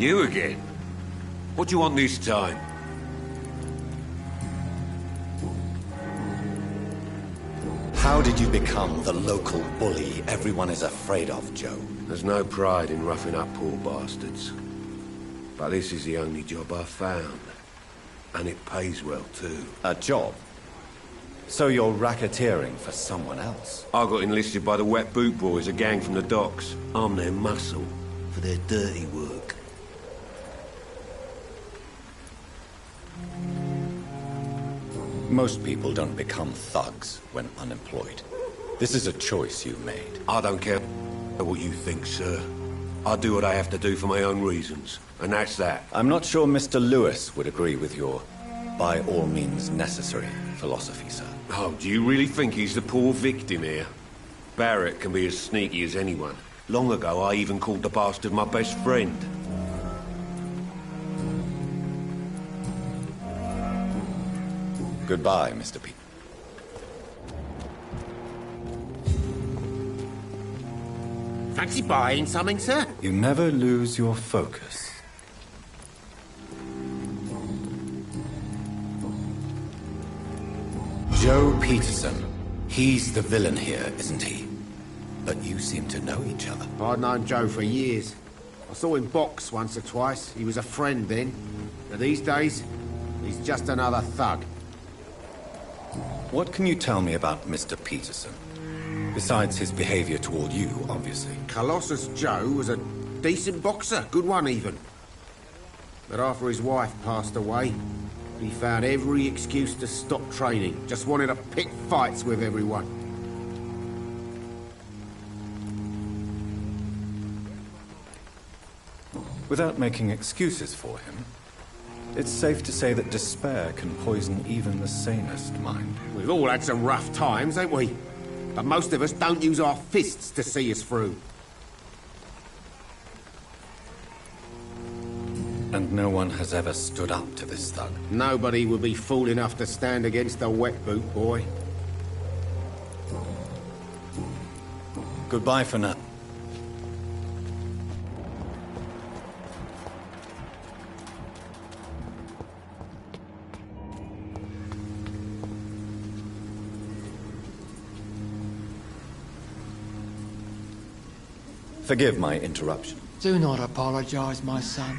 You again? What do you want this time? How did you become the local bully everyone is afraid of, Joe? There's no pride in roughing up poor bastards. But this is the only job I've found. And it pays well, too. A job? So you're racketeering for someone else? I got enlisted by the Wet Boot Boys, a gang from the docks. I'm their muscle for their dirty work. Most people don't become thugs when unemployed. This is a choice you made. I don't care what you think, sir. I do what I have to do for my own reasons, and that's that. I'm not sure Mr. Lewis would agree with your by all means necessary philosophy, sir. Oh, do you really think he's the poor victim here? Barrett can be as sneaky as anyone. Long ago, I even called the bastard my best friend. Goodbye, Mr. Pete. Fancy buying something, sir? You never lose your focus. Joe Peterson. He's the villain here, isn't he? But you seem to know each other. I'd known Joe for years. I saw him box once or twice. He was a friend then. But these days, he's just another thug. What can you tell me about Mr. Peterson? Besides his behavior toward you, obviously. Colossus Joe was a decent boxer, good one even. But after his wife passed away, he found every excuse to stop training. Just wanted to pick fights with everyone. Without making excuses for him, it's safe to say that despair can poison even the sanest mind. We've all had some rough times, ain't we? But most of us don't use our fists to see us through. And no one has ever stood up to this thug. Nobody would be fool enough to stand against the Wet Boot Boy. Goodbye for now. Forgive my interruption. Do not apologize, my son.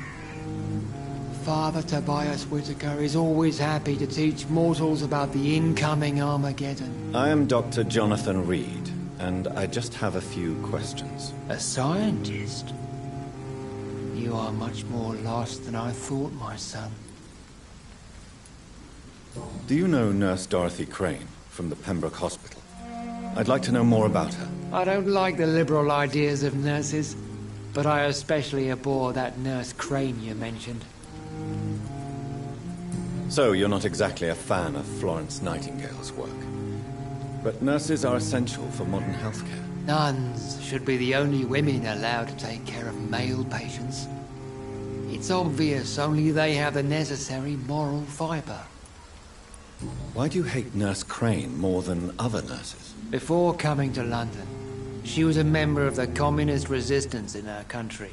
Father Tobias Whitaker is always happy to teach mortals about the incoming Armageddon. I am Dr. Jonathan Reed, and I just have a few questions. A scientist? You are much more lost than I thought, my son. Do you know Nurse Dorothy Crane from the Pembroke Hospital? I'd like to know more about her. I don't like the liberal ideas of nurses, but I especially abhor that Nurse Crane you mentioned. So, you're not exactly a fan of Florence Nightingale's work. But nurses are essential for modern healthcare. Nuns should be the only women allowed to take care of male patients. It's obvious only they have the necessary moral fibre. Why do you hate Nurse Crane more than other nurses? Before coming to London, she was a member of the communist resistance in our country.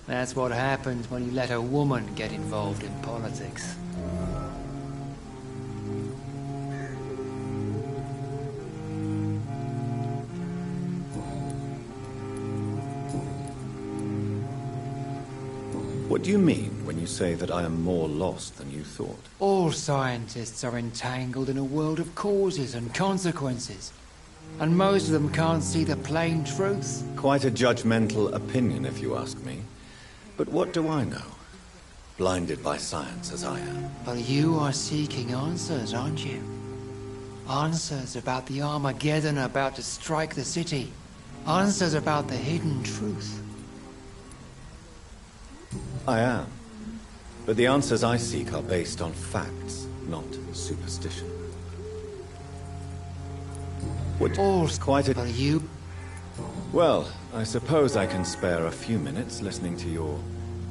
That's what happens when you let a woman get involved in politics. What do you mean when you say that I am more lost than you thought? All scientists are entangled in a world of causes and consequences. And most of them can't see the plain truth. Quite a judgmental opinion, if you ask me. But what do I know? Blinded by science as I am. But you are seeking answers, aren't you? Answers about the Armageddon about to strike the city. Answers about the hidden truth. I am. But the answers I seek are based on facts, not superstition. What All's quite a... But you... Well, I suppose I can spare a few minutes listening to your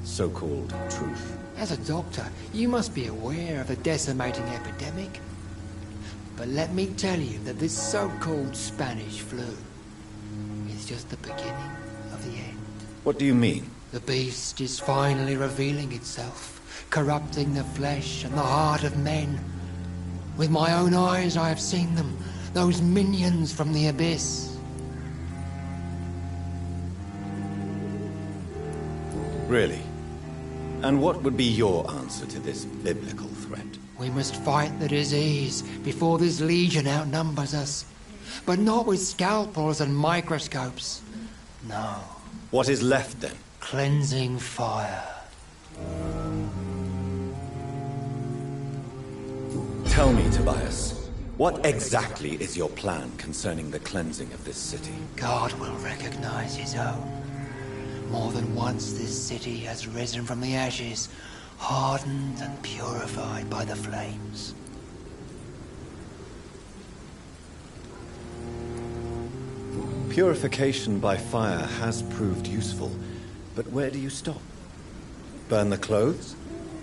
so-called truth. As a doctor, you must be aware of the decimating epidemic. But let me tell you that this so-called Spanish flu is just the beginning of the end. What do you mean? The beast is finally revealing itself, corrupting the flesh and the heart of men. With my own eyes I have seen them, those minions from the abyss. Really? And what would be your answer to this biblical threat? We must fight the disease before this legion outnumbers us. But not with scalpels and microscopes. No. What is left then? Cleansing fire. Tell me, Tobias, what exactly is your plan concerning the cleansing of this city? God will recognize his own. More than once this city has risen from the ashes, hardened and purified by the flames. Purification by fire has proved useful, but where do you stop? Burn the clothes?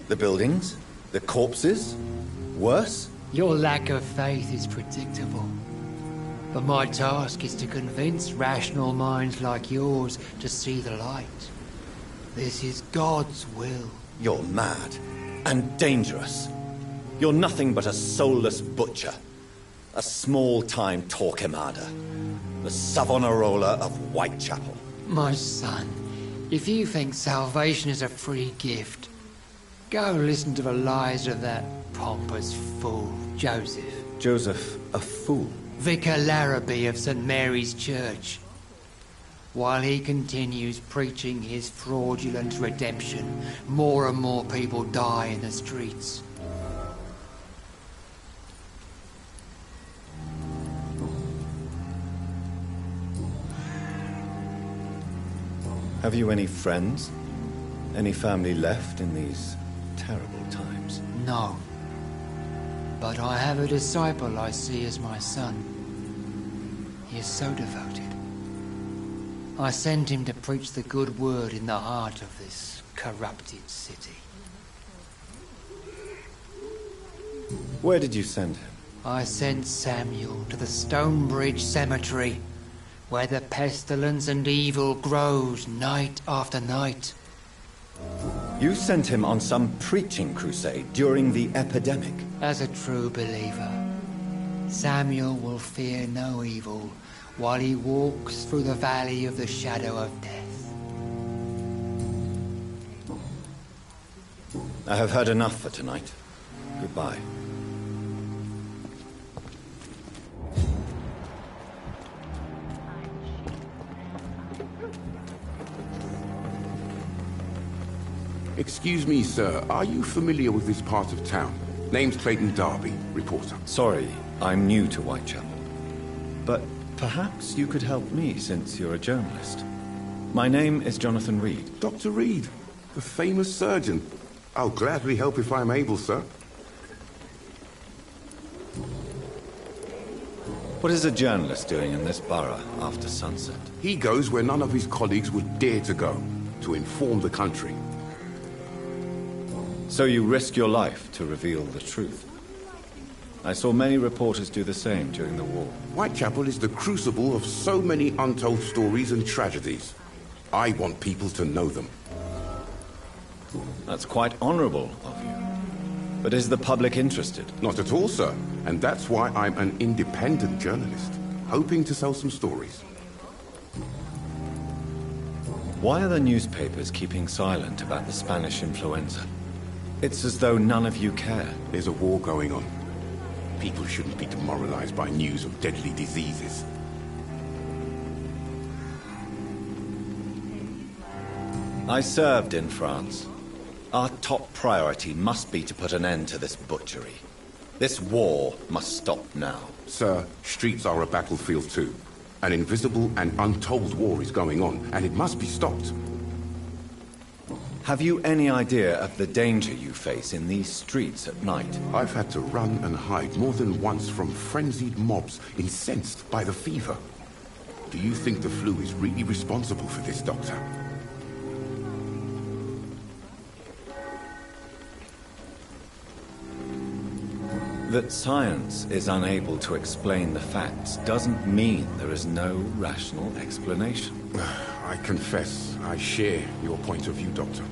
The buildings? The corpses? Worse? Your lack of faith is predictable. But my task is to convince rational minds like yours to see the light. This is God's will. You're mad. And dangerous. You're nothing but a soulless butcher. A small-time Torquemada. The Savonarola of Whitechapel. My son, if you think salvation is a free gift, go listen to the lies of that pompous fool, Joseph. Joseph, a fool? Vicar Larrabee of St. Mary's Church. While he continues preaching his fraudulent redemption, more and more people die in the streets. Have you any friends? Any family left in these terrible times? No. But I have a disciple I see as my son. He is so devoted. I sent him to preach the good word in the heart of this corrupted city. Where did you send him? I sent Samuel to the Stonebridge Cemetery, where the pestilence and evil grows night after night. You sent him on some preaching crusade during the epidemic. As a true believer, Samuel will fear no evil while he walks through the valley of the shadow of death. I have heard enough for tonight. Goodbye. Excuse me, sir. Are you familiar with this part of town? Name's Clayton Darby, reporter. Sorry, I'm new to Whitechapel. But perhaps you could help me, since you're a journalist. My name is Jonathan Reed. Dr. Reed, the famous surgeon. I'll gladly help if I'm able, sir. What is a journalist doing in this borough after sunset? He goes where none of his colleagues would dare to go, to inform the country. So you risk your life to reveal the truth. I saw many reporters do the same during the war. Whitechapel is the crucible of so many untold stories and tragedies. I want people to know them. That's quite honorable of you. But is the public interested? Not at all, sir. And that's why I'm an independent journalist, hoping to sell some stories. Why are the newspapers keeping silent about the Spanish influenza? It's as though none of you care. There's a war going on. People shouldn't be demoralized by news of deadly diseases. I served in France. Our top priority must be to put an end to this butchery. This war must stop now. Sir, streets are a battlefield too. An invisible and untold war is going on, and it must be stopped. Have you any idea of the danger you face in these streets at night? I've had to run and hide more than once from frenzied mobs incensed by the fever. Do you think the flu is really responsible for this, Doctor? That science is unable to explain the facts doesn't mean there is no rational explanation. I confess, I share your point of view, Doctor.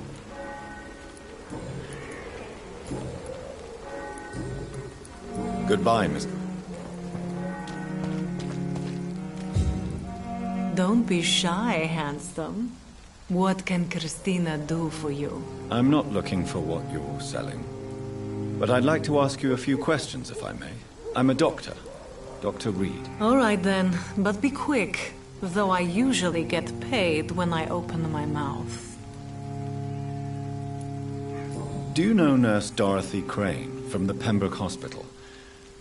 Goodbye, Miss... Don't be shy, handsome. What can Christina do for you? I'm not looking for what you're selling. But I'd like to ask you a few questions, if I may. I'm a doctor. Dr. Reed. All right then, but be quick. Though I usually get paid when I open my mouth. Do you know Nurse Dorothy Crane from the Pembroke Hospital?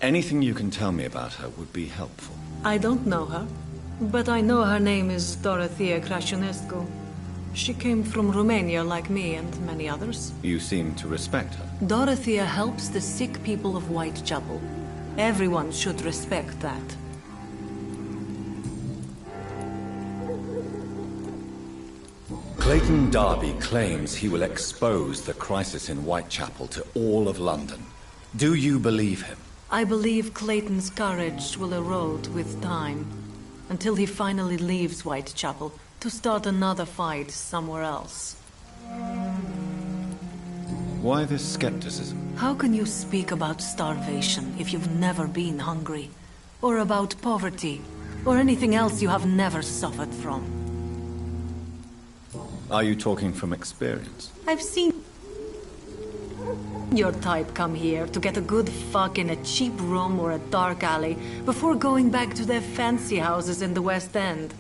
Anything you can tell me about her would be helpful. I don't know her, but I know her name is Dorothea Crăciunescu. She came from Romania like me and many others. You seem to respect her. Dorothea helps the sick people of Whitechapel. Everyone should respect that. Clayton Darby claims he will expose the crisis in Whitechapel to all of London. Do you believe him? I believe Clayton's courage will erode with time, until he finally leaves Whitechapel to start another fight somewhere else. Why this skepticism? How can you speak about starvation if you've never been hungry? Or about poverty? Or anything else you have never suffered from? Are you talking from experience? I've seen your type come here to get a good fuck in a cheap room or a dark alley before going back to their fancy houses in the West End.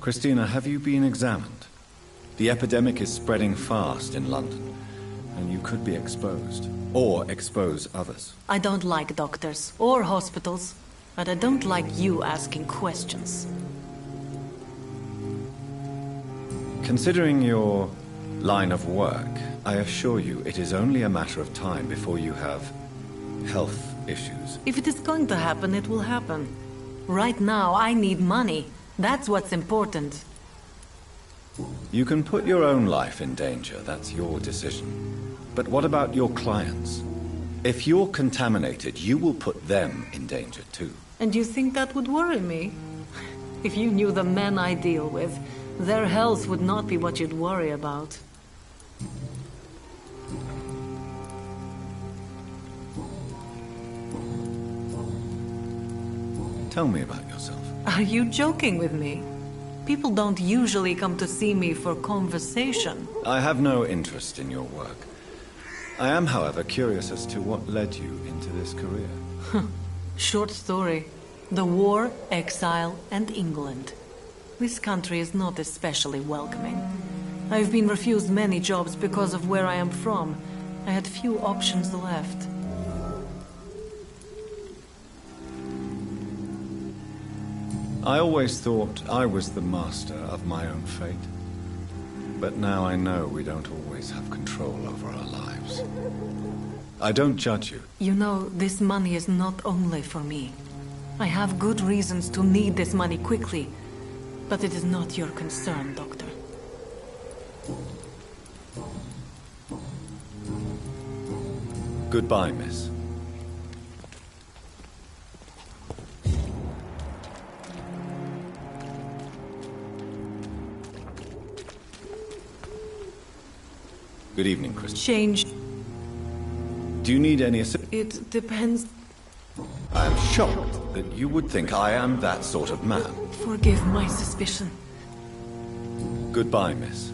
Christina, have you been examined? The epidemic is spreading fast in London, and you could be exposed. Or expose others. I don't like doctors or hospitals, but I don't like you asking questions. Considering your line of work, I assure you it is only a matter of time before you have health issues. If it is going to happen, it will happen. Right now, I need money. That's what's important. You can put your own life in danger, that's your decision. But what about your clients? If you're contaminated, you will put them in danger too. And you think that would worry me? If you knew the men I deal with, their health would not be what you'd worry about. Tell me about yourself. Are you joking with me? People don't usually come to see me for conversation. I have no interest in your work. I am, however, curious as to what led you into this career. Short story. The war, exile, and England. This country is not especially welcoming. I've been refused many jobs because of where I am from. I had few options left. I always thought I was the master of my own fate. But now I know we don't always have control over our lives. I don't judge you. You know, this money is not only for me. I have good reasons to need this money quickly, but it is not your concern, Doctor. Goodbye, miss. Good evening, Christian. Change. Do you need any assistance? It depends. I am shocked that you would think I am that sort of man. Forgive my suspicion. Goodbye, miss.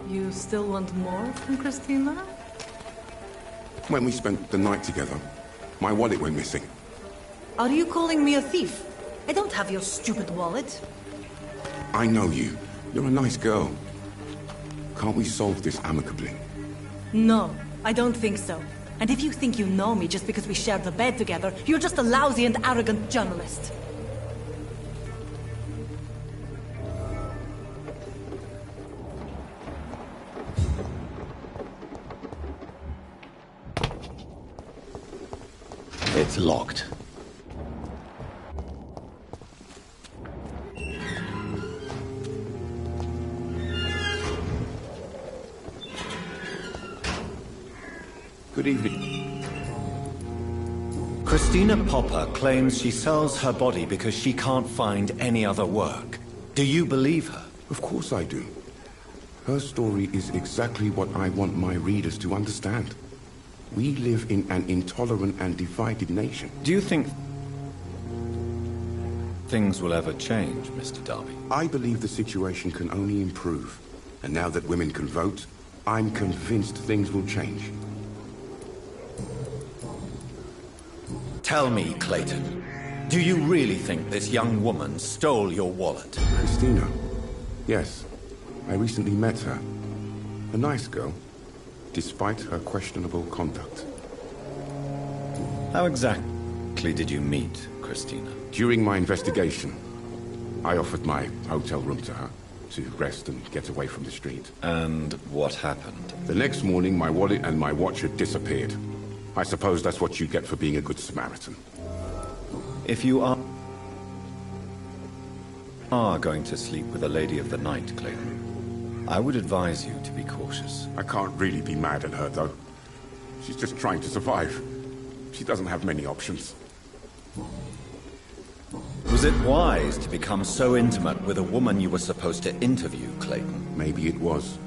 You still want more from Christina? When we spent the night together, my wallet went missing. Are you calling me a thief? I don't have your stupid wallet. I know you. You're a nice girl. Can't we solve this amicably? No, I don't think so. And if you think you know me just because we shared the bed together, you're just a lousy and arrogant journalist. It's locked. Good evening. Christina Popper claims she sells her body because she can't find any other work. Do you believe her? Of course I do. Her story is exactly what I want my readers to understand. We live in an intolerant and divided nation. Do you think things will ever change, Mr. Darby? I believe the situation can only improve. And now that women can vote, I'm convinced things will change. Tell me, Clayton, do you really think this young woman stole your wallet? Christina? Yes. I recently met her. A nice girl, despite her questionable conduct. How exactly did you meet Christina? During my investigation, I offered my hotel room to her to rest and get away from the street. And what happened? The next morning, my wallet and my watch had disappeared. I suppose that's what you get for being a good Samaritan. If you are going to sleep with a lady of the night, Clayton, I would advise you to be cautious. I can't really be mad at her, though. She's just trying to survive. She doesn't have many options. Was it wise to become so intimate with a woman you were supposed to interview, Clayton? Maybe it was.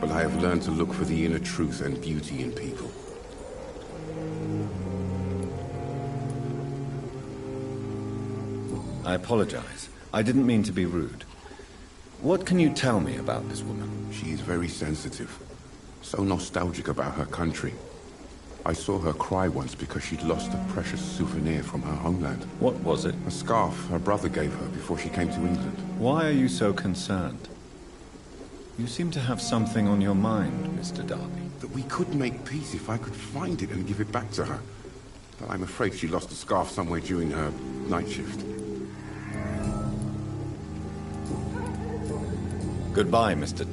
But I have learned to look for the inner truth and beauty in people. I apologize. I didn't mean to be rude. What can you tell me about this woman? She is very sensitive. So nostalgic about her country. I saw her cry once because she'd lost a precious souvenir from her homeland. What was it? A scarf her brother gave her before she came to England. Why are you so concerned? You seem to have something on your mind, Mr. Darby. That we could make peace if I could find it and give it back to her. But I'm afraid she lost the scarf somewhere during her night shift. Goodbye, Mr.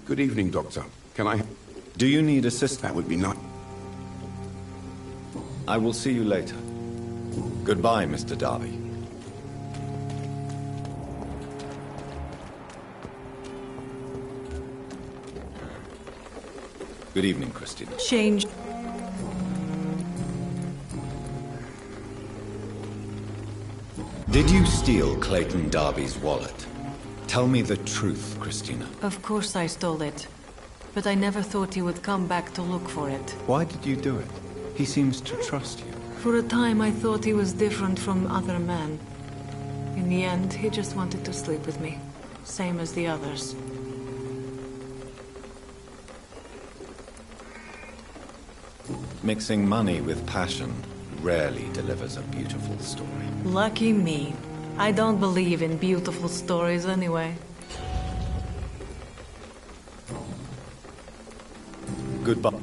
Good evening, Doctor. Can I... Do you need assistance? That would be nice. I will see you later. Goodbye, Mr. Darby. Good evening, Christina. Change. Did you steal Clayton Darby's wallet? Tell me the truth, Christina. Of course I stole it. But I never thought he would come back to look for it. Why did you do it? He seems to trust you. For a time I thought he was different from other men. In the end, he just wanted to sleep with me. Same as the others. Mixing money with passion rarely delivers a beautiful story. Lucky me. I don't believe in beautiful stories anyway. Goodbye.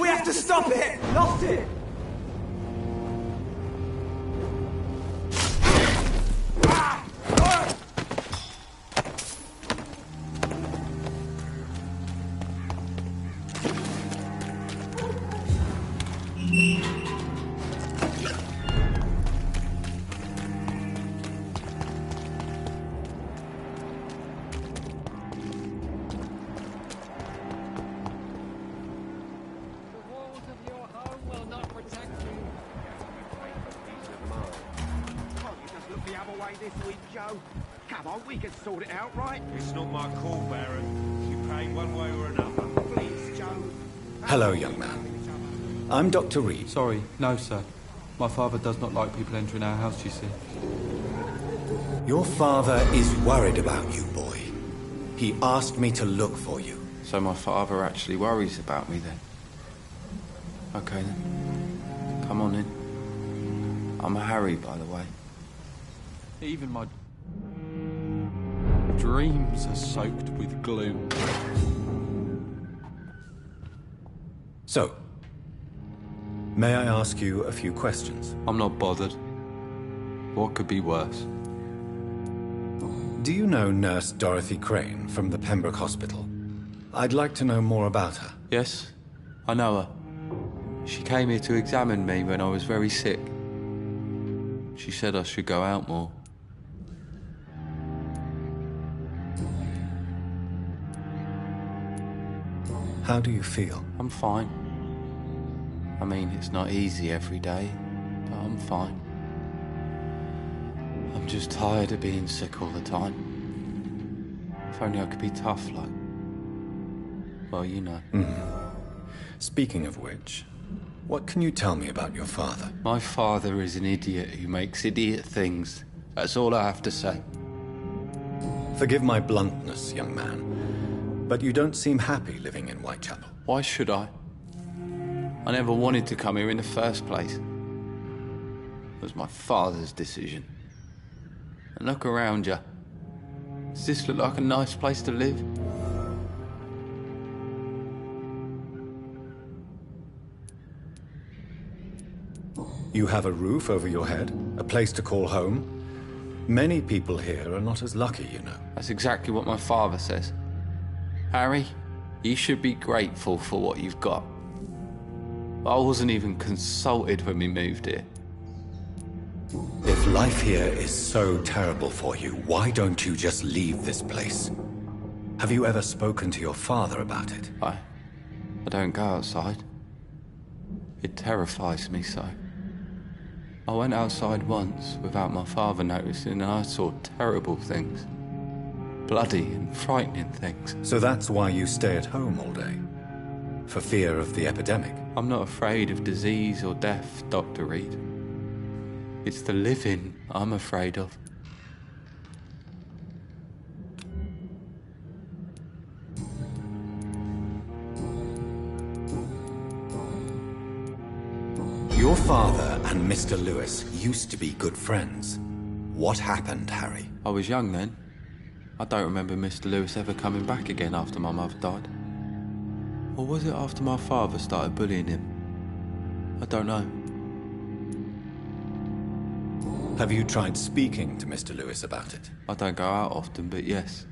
We have to stop it! Lost it! Come on, we can sort it out, right? It's not my call, Baron. You pay one way or another. Please, Joe. Hello, young man. I'm Dr. Reed. Sorry, no, sir. My father does not like people entering our house, you see. Your father is worried about you, boy. He asked me to look for you. So my father actually worries about me then? Okay then. Come on in. I'm Harry, by the way. Even my dreams are soaked with gloom. So, may I ask you a few questions? I'm not bothered. What could be worse? Do you know Nurse Dorothy Crane from the Pembroke Hospital? I'd like to know more about her. Yes, I know her. She came here to examine me when I was very sick. She said I should go out more. How do you feel? I'm fine. I mean, it's not easy every day, but I'm fine. I'm just tired of being sick all the time. If only I could be tough like... well, you know. Speaking of which, what can you tell me about your father? My father is an idiot who makes idiot things. That's all I have to say. Forgive my bluntness, young man, but you don't seem happy living in Whitechapel. Why should I? I never wanted to come here in the first place. It was my father's decision. And look around you. Does this look like a nice place to live? You have a roof over your head, a place to call home. Many people here are not as lucky, you know. That's exactly what my father says. Harry, you should be grateful for what you've got. I wasn't even consulted when we moved here. If life here is so terrible for you, why don't you just leave this place? Have you ever spoken to your father about it? I don't go outside. It terrifies me so. I went outside once without my father noticing and I saw terrible things. Bloody and frightening things. So that's why you stay at home all day? For fear of the epidemic? I'm not afraid of disease or death, Dr. Reed. It's the living I'm afraid of. Your father and Mr. Lewis used to be good friends. What happened, Harry? I was young then. I don't remember Mr. Lewis ever coming back again after my mother died. Or was it after my father started bullying him? I don't know. Have you tried speaking to Mr. Lewis about it? I don't go out often, but yes.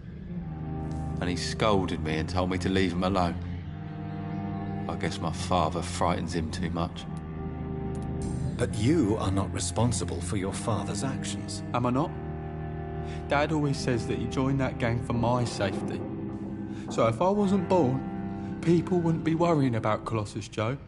And he scolded me and told me to leave him alone. I guess my father frightens him too much. But you are not responsible for your father's actions. Am I not? Dad always says that he joined that gang for my safety. So if I wasn't born, people wouldn't be worrying about Colossus Joe.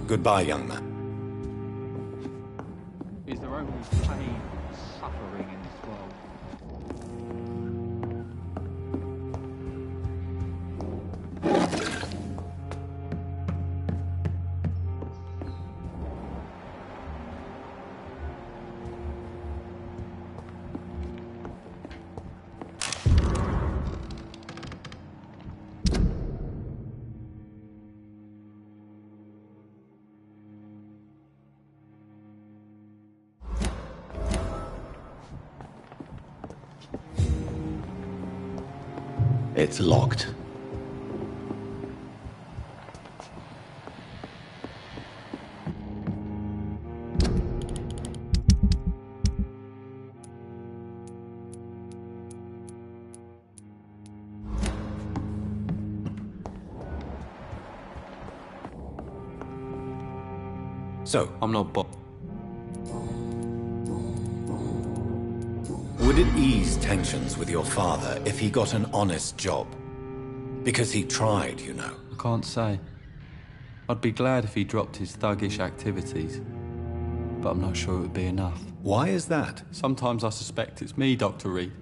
Goodbye, young man. Is there only pain and suffering in this world? It's locked. So, I'm not would it ease tensions with your father if he got an honest job? Because he tried, you know. I can't say. I'd be glad if he dropped his thuggish activities, but I'm not sure it would be enough. Why is that? Sometimes I suspect it's me, Dr. Reed.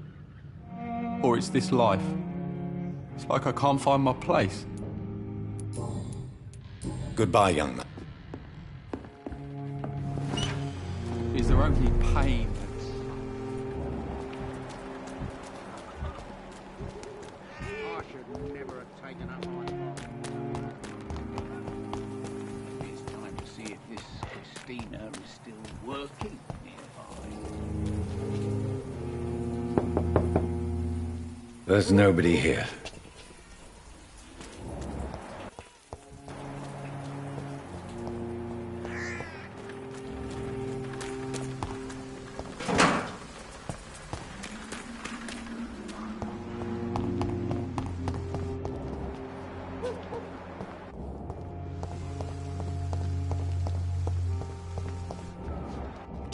Or it's this life. It's like I can't find my place. Goodbye, young man. Is there only pain? I should never have taken up my It's time to see if this Christina is still working nearby. There's nobody here.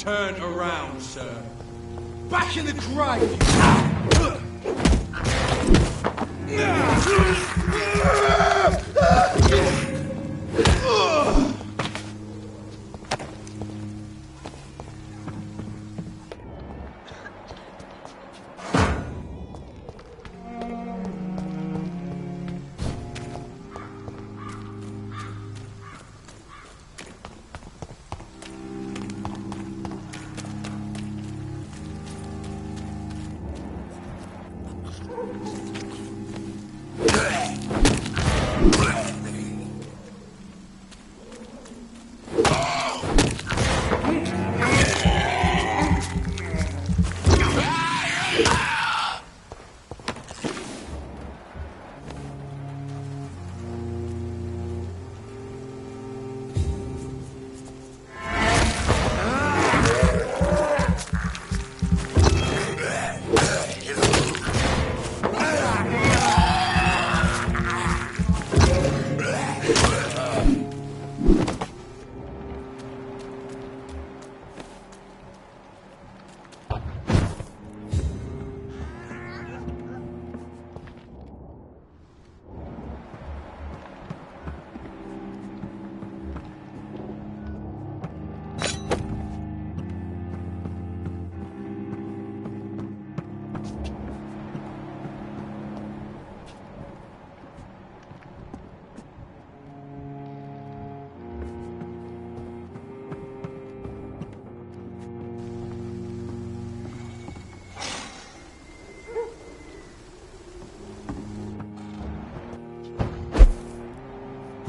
Turn around, sir. Back in the grave!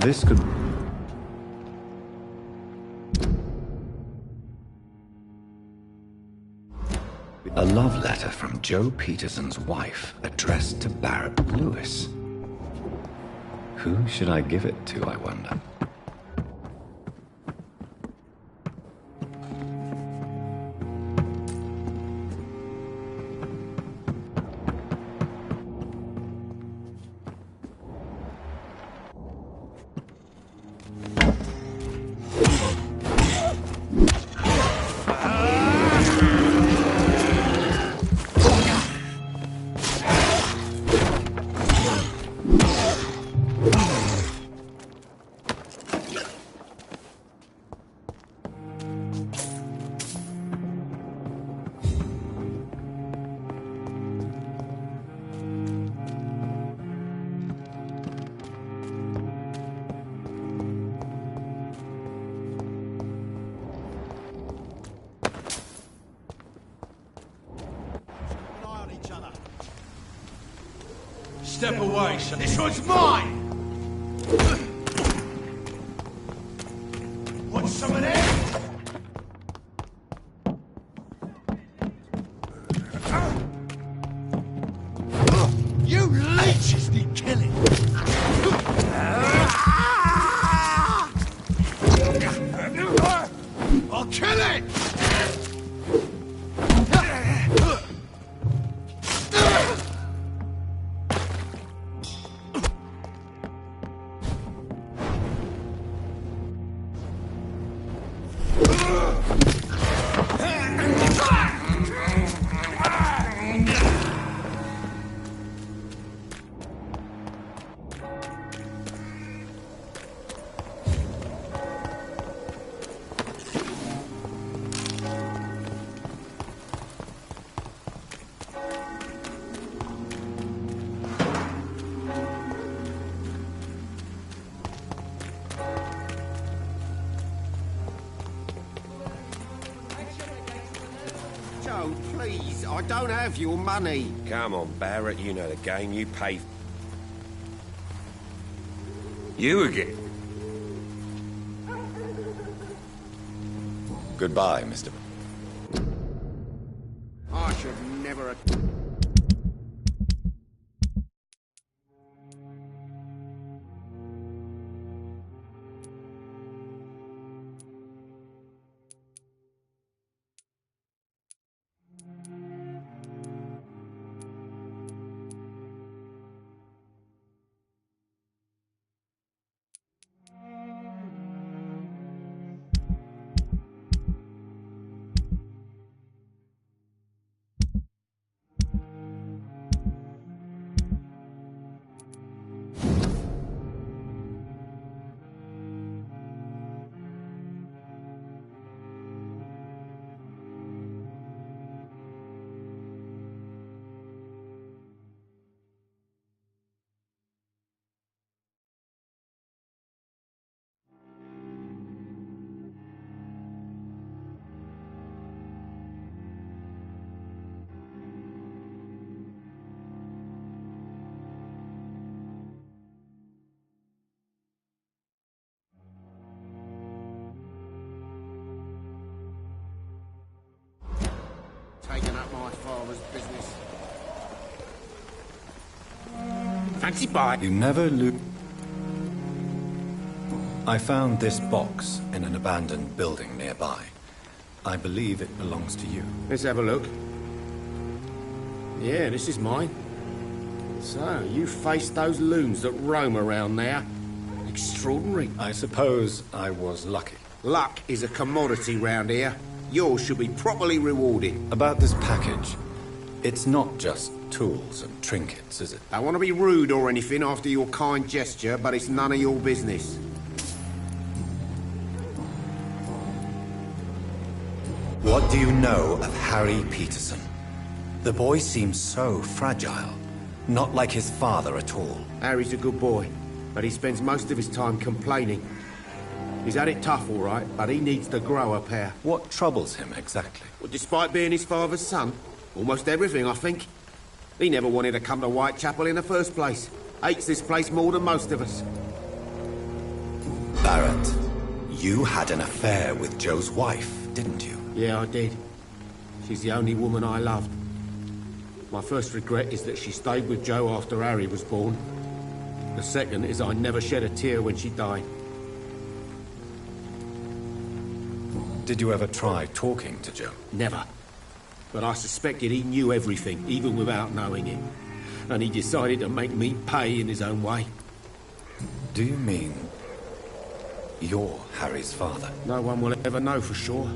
This could... A love letter from Joe Peterson's wife, addressed to Barrett Lewis. Who should I give it to, I wonder? Step away, son. This one's mine! Want some of that? You leeches need killing! I'll kill it! Joe, please, I don't have your money. Come on, Barrett, you know the game. You pay... You again? Goodbye, Mr. I should never... Taking up my father's business. Fancy buy. You never lose... I found this box in an abandoned building nearby. I believe it belongs to you. Let's have a look. Yeah, this is mine. So, you faced those loons that roam around there. Extraordinary. I suppose I was lucky. Luck is a commodity round here. Yours should be properly rewarded. About this package, it's not just tools and trinkets, is it? I want to be rude or anything after your kind gesture, but it's none of your business. What do you know of Harry Peterson? The boy seems so fragile. Not like his father at all. Harry's a good boy, but he spends most of his time complaining. He's had it tough, all right, but he needs to grow a pair. What troubles him, exactly? Well, despite being his father's son, almost everything, I think. He never wanted to come to Whitechapel in the first place. Hates this place more than most of us. Barrett, you had an affair with Joe's wife, didn't you? Yeah, I did. She's the only woman I loved. My first regret is that she stayed with Joe after Harry was born. The second is I never shed a tear when she died. Did you ever try talking to Joe? Never. But I suspected he knew everything, even without knowing it. And he decided to make me pay in his own way. Do you mean you're Harry's father? No one will ever know for sure.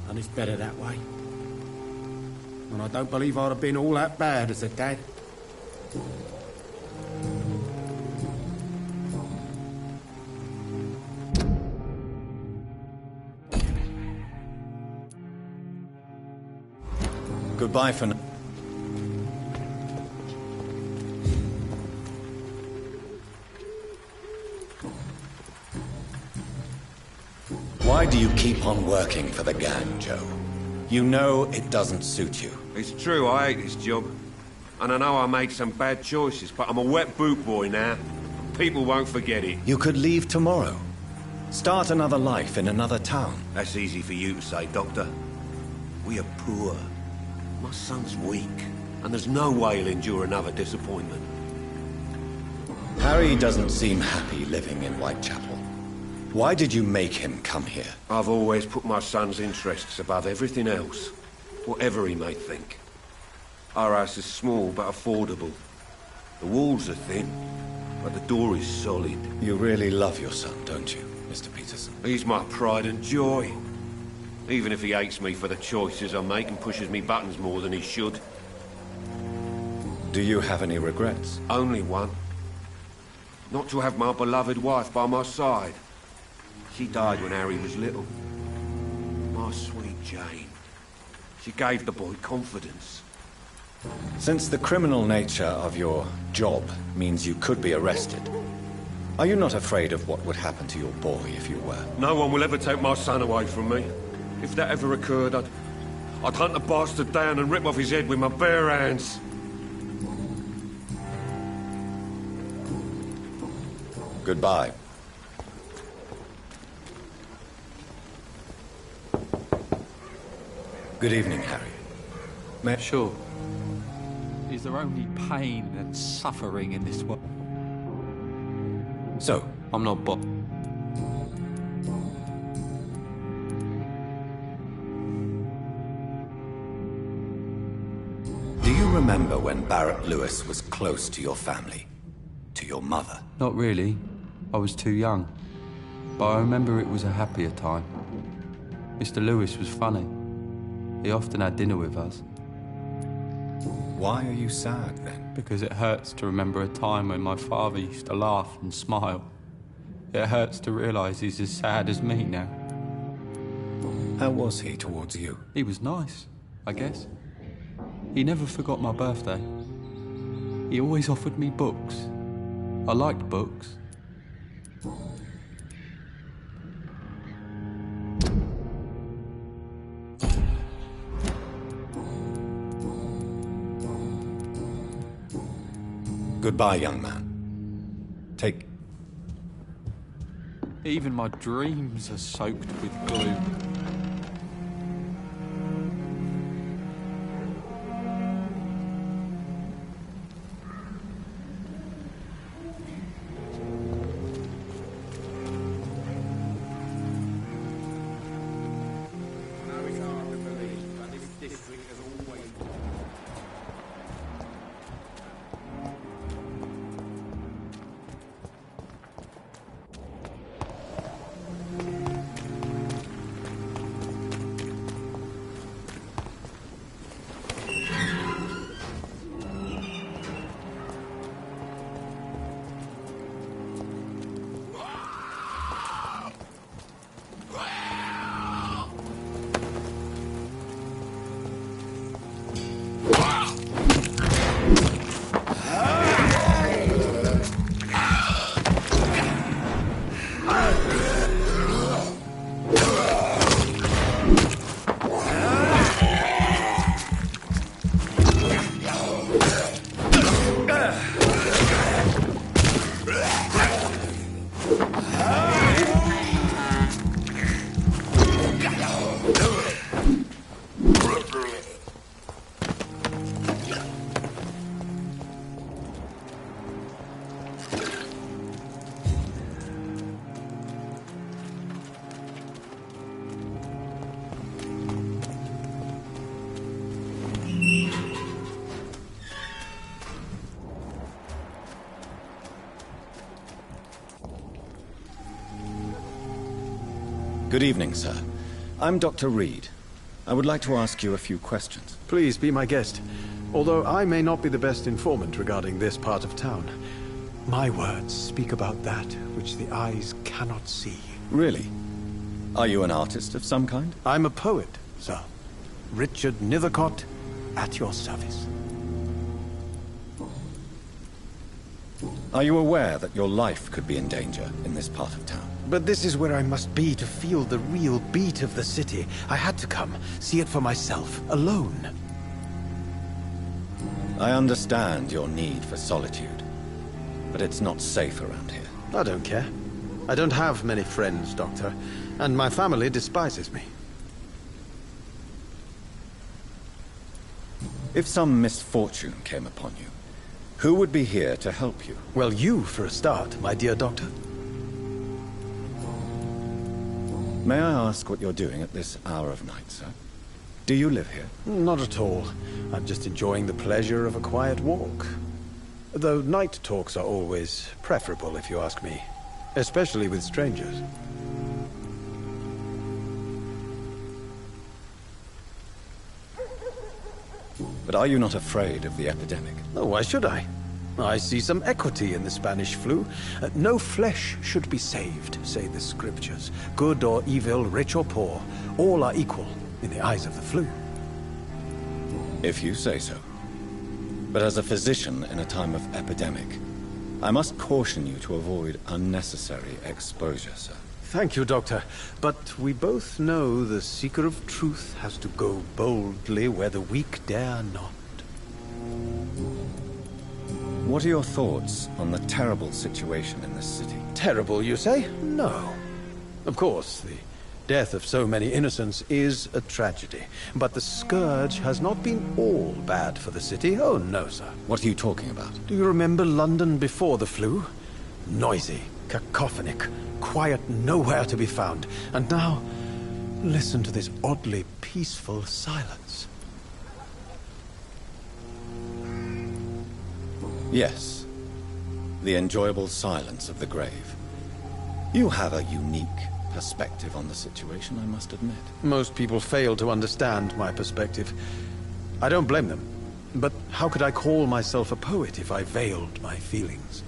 And it's better that way. And I don't believe I'd have been all that bad as a dad. Goodbye for now. Why do you keep on working for the gang, Joe? You know it doesn't suit you. It's true, I hate this job. And I know I made some bad choices, but I'm a wet boot boy now. People won't forget it. You could leave tomorrow. Start another life in another town. That's easy for you to say, Doctor. We are poor. My son's weak, and there's no way he'll endure another disappointment. Harry doesn't seem happy living in Whitechapel. Why did you make him come here? I've always put my son's interests above everything else, whatever he may think. Our house is small but affordable. The walls are thin, but the door is solid. You really love your son, don't you, Mr. Peterson? He's my pride and joy. Even if he hates me for the choices I make and pushes me buttons more than he should. Do you have any regrets? Only one. Not to have my beloved wife by my side. She died when Harry was little. My sweet Jane. She gave the boy confidence. Since the criminal nature of your job means you could be arrested, are you not afraid of what would happen to your boy if you were? No one will ever take my son away from me. If that ever occurred, I'd hunt the bastard down and rip off his head with my bare hands. Goodbye. Good evening, Harry. Sure. Is there only pain and suffering in this world? So, I'm not do you remember when Barrett Lewis was close to your family? To your mother? Not really. I was too young. But I remember it was a happier time. Mr. Lewis was funny. He often had dinner with us. Why are you sad, then? Because it hurts to remember a time when my father used to laugh and smile. It hurts to realise he's as sad as me now. How was he towards you? He was nice, I guess. He never forgot my birthday. He always offered me books. I liked books. Goodbye, young man. Take... Even my dreams are soaked with glue. Good evening, sir. I'm Dr. Reed. I would like to ask you a few questions. Please be my guest. Although I may not be the best informant regarding this part of town, my words speak about that which the eyes cannot see. Really? Are you an artist of some kind? I'm a poet, sir. Richard Nethercott, at your service. Are you aware that your life could be in danger in this part of town? But this is where I must be to feel the real beat of the city. I had to come, see it for myself, alone. I understand your need for solitude, but it's not safe around here. I don't care. I don't have many friends, Doctor, and my family despises me. If some misfortune came upon you, who would be here to help you? Well, you, for a start, my dear Doctor. May I ask what you're doing at this hour of night, sir? Do you live here? Not at all. I'm just enjoying the pleasure of a quiet walk. Though night talks are always preferable, if you ask me. Especially with strangers. But are you not afraid of the epidemic? Oh, why should I? I see some equity in the Spanish flu. No flesh should be saved, say the scriptures. Good or evil, rich or poor, all are equal in the eyes of the flu. If you say so. But as a physician in a time of epidemic, I must caution you to avoid unnecessary exposure, sir. Thank you, Doctor. But we both know the seeker of truth has to go boldly where the weak dare not. What are your thoughts on the terrible situation in this city? Terrible, you say? No. Of course, the death of so many innocents is a tragedy. But the scourge has not been all bad for the city. Oh, no, sir. What are you talking about? Do you remember London before the flu? Noisy, cacophonic, quiet nowhere to be found. And now, listen to this oddly peaceful silence. Yes. The enjoyable silence of the grave. You have a unique perspective on the situation, I must admit. Most people fail to understand my perspective. I don't blame them. But how could I call myself a poet if I veiled my feelings?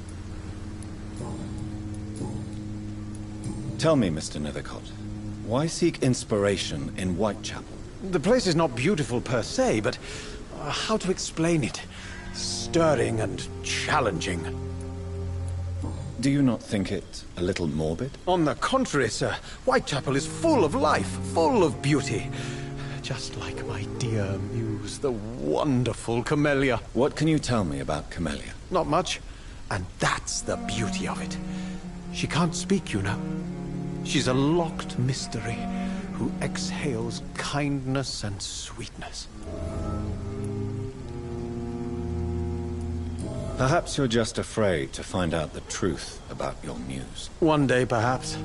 Tell me, Mr. Nethercott, why seek inspiration in Whitechapel? The place is not beautiful per se, but how to explain it? Stirring and challenging. Do you not think it a little morbid? On the contrary, sir. Whitechapel is full of life, full of beauty. Just like my dear muse, the wonderful Camellia. What can you tell me about Camellia? Not much. And that's the beauty of it. She can't speak, you know. She's a locked mystery who exhales kindness and sweetness. Perhaps you're just afraid to find out the truth about your muse. One day, perhaps.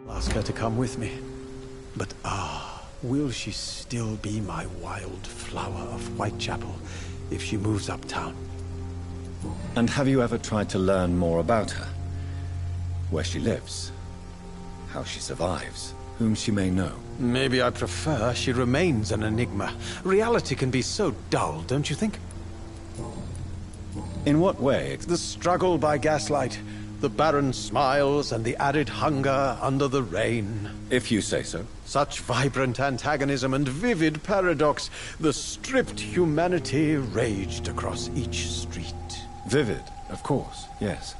Ask her to come with me. But will she still be my wild flower of Whitechapel if she moves uptown? And have you ever tried to learn more about her? Where she lives? How she survives? Whom she may know? Maybe I prefer she remains an enigma. Reality can be so dull, don't you think? In what way? The struggle by gaslight. The barren smiles and the arid hunger under the rain. If you say so. Such vibrant antagonism and vivid paradox. The stripped humanity raged across each street. Vivid, of course, yes.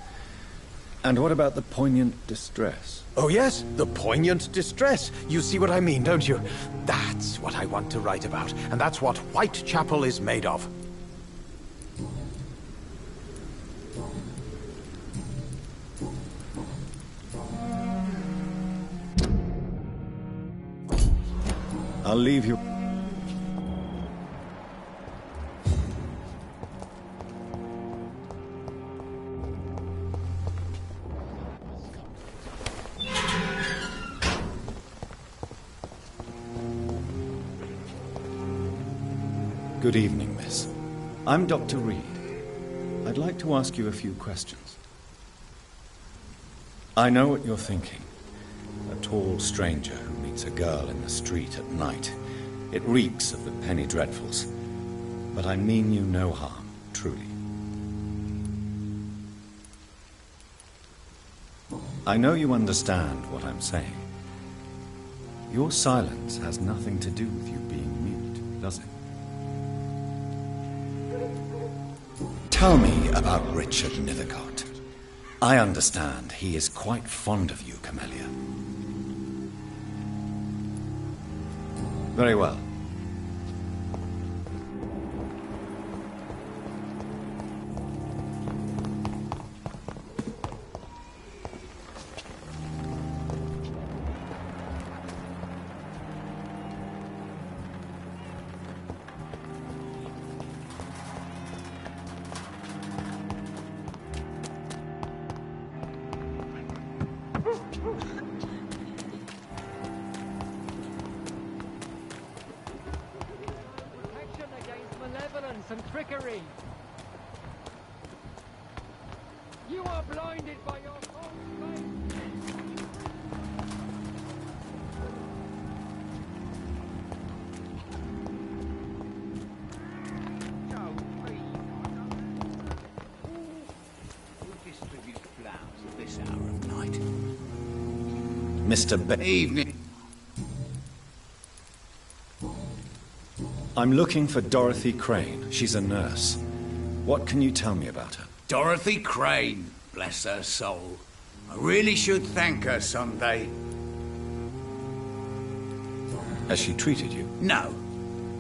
And what about the poignant distress? Oh yes, the poignant distress. You see what I mean, don't you? That's what I want to write about, and that's what Whitechapel is made of. I'll leave you. Good evening, miss. I'm Dr. Reed. I'd like to ask you a few questions. I know what you're thinking. A tall stranger who meets a girl in the street at night. It reeks of the penny dreadfuls. But I mean you no harm, truly. I know you understand what I'm saying. Your silence has nothing to do with you being mute, does it? Tell me about Richard Nithercott. I understand he is quite fond of you, Camellia. Very well. And trickery. You are blinded by your false faith. Who distributes flowers at this hour of night? Mr. Evening. I'm looking for Dorothy Crane. She's a nurse. What can you tell me about her? Dorothy Crane, bless her soul. I really should thank her someday. Has she treated you? No.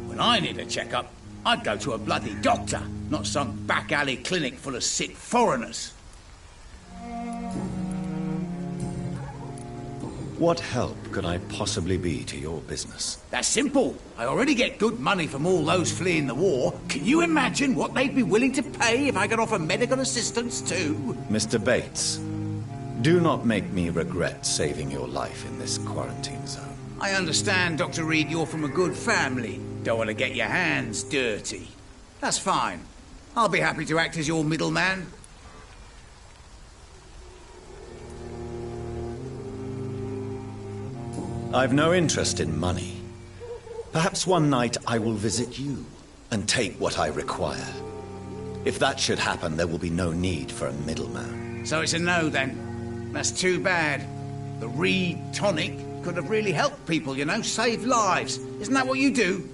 When I need a checkup, I'd go to a bloody doctor, not some back alley clinic full of sick foreigners. What help could I possibly be to your business? That's simple. I already get good money from all those fleeing the war. Can you imagine what they'd be willing to pay if I could offer medical assistance too? Mr. Bates, do not make me regret saving your life in this quarantine zone. I understand, Dr. Reed, you're from a good family. Don't want to get your hands dirty. That's fine. I'll be happy to act as your middleman. I've no interest in money. Perhaps one night I will visit you and take what I require. If that should happen, there will be no need for a middleman. So it's a no, then. That's too bad. The Reed tonic could have really helped people, you know, saved lives. Isn't that what you do?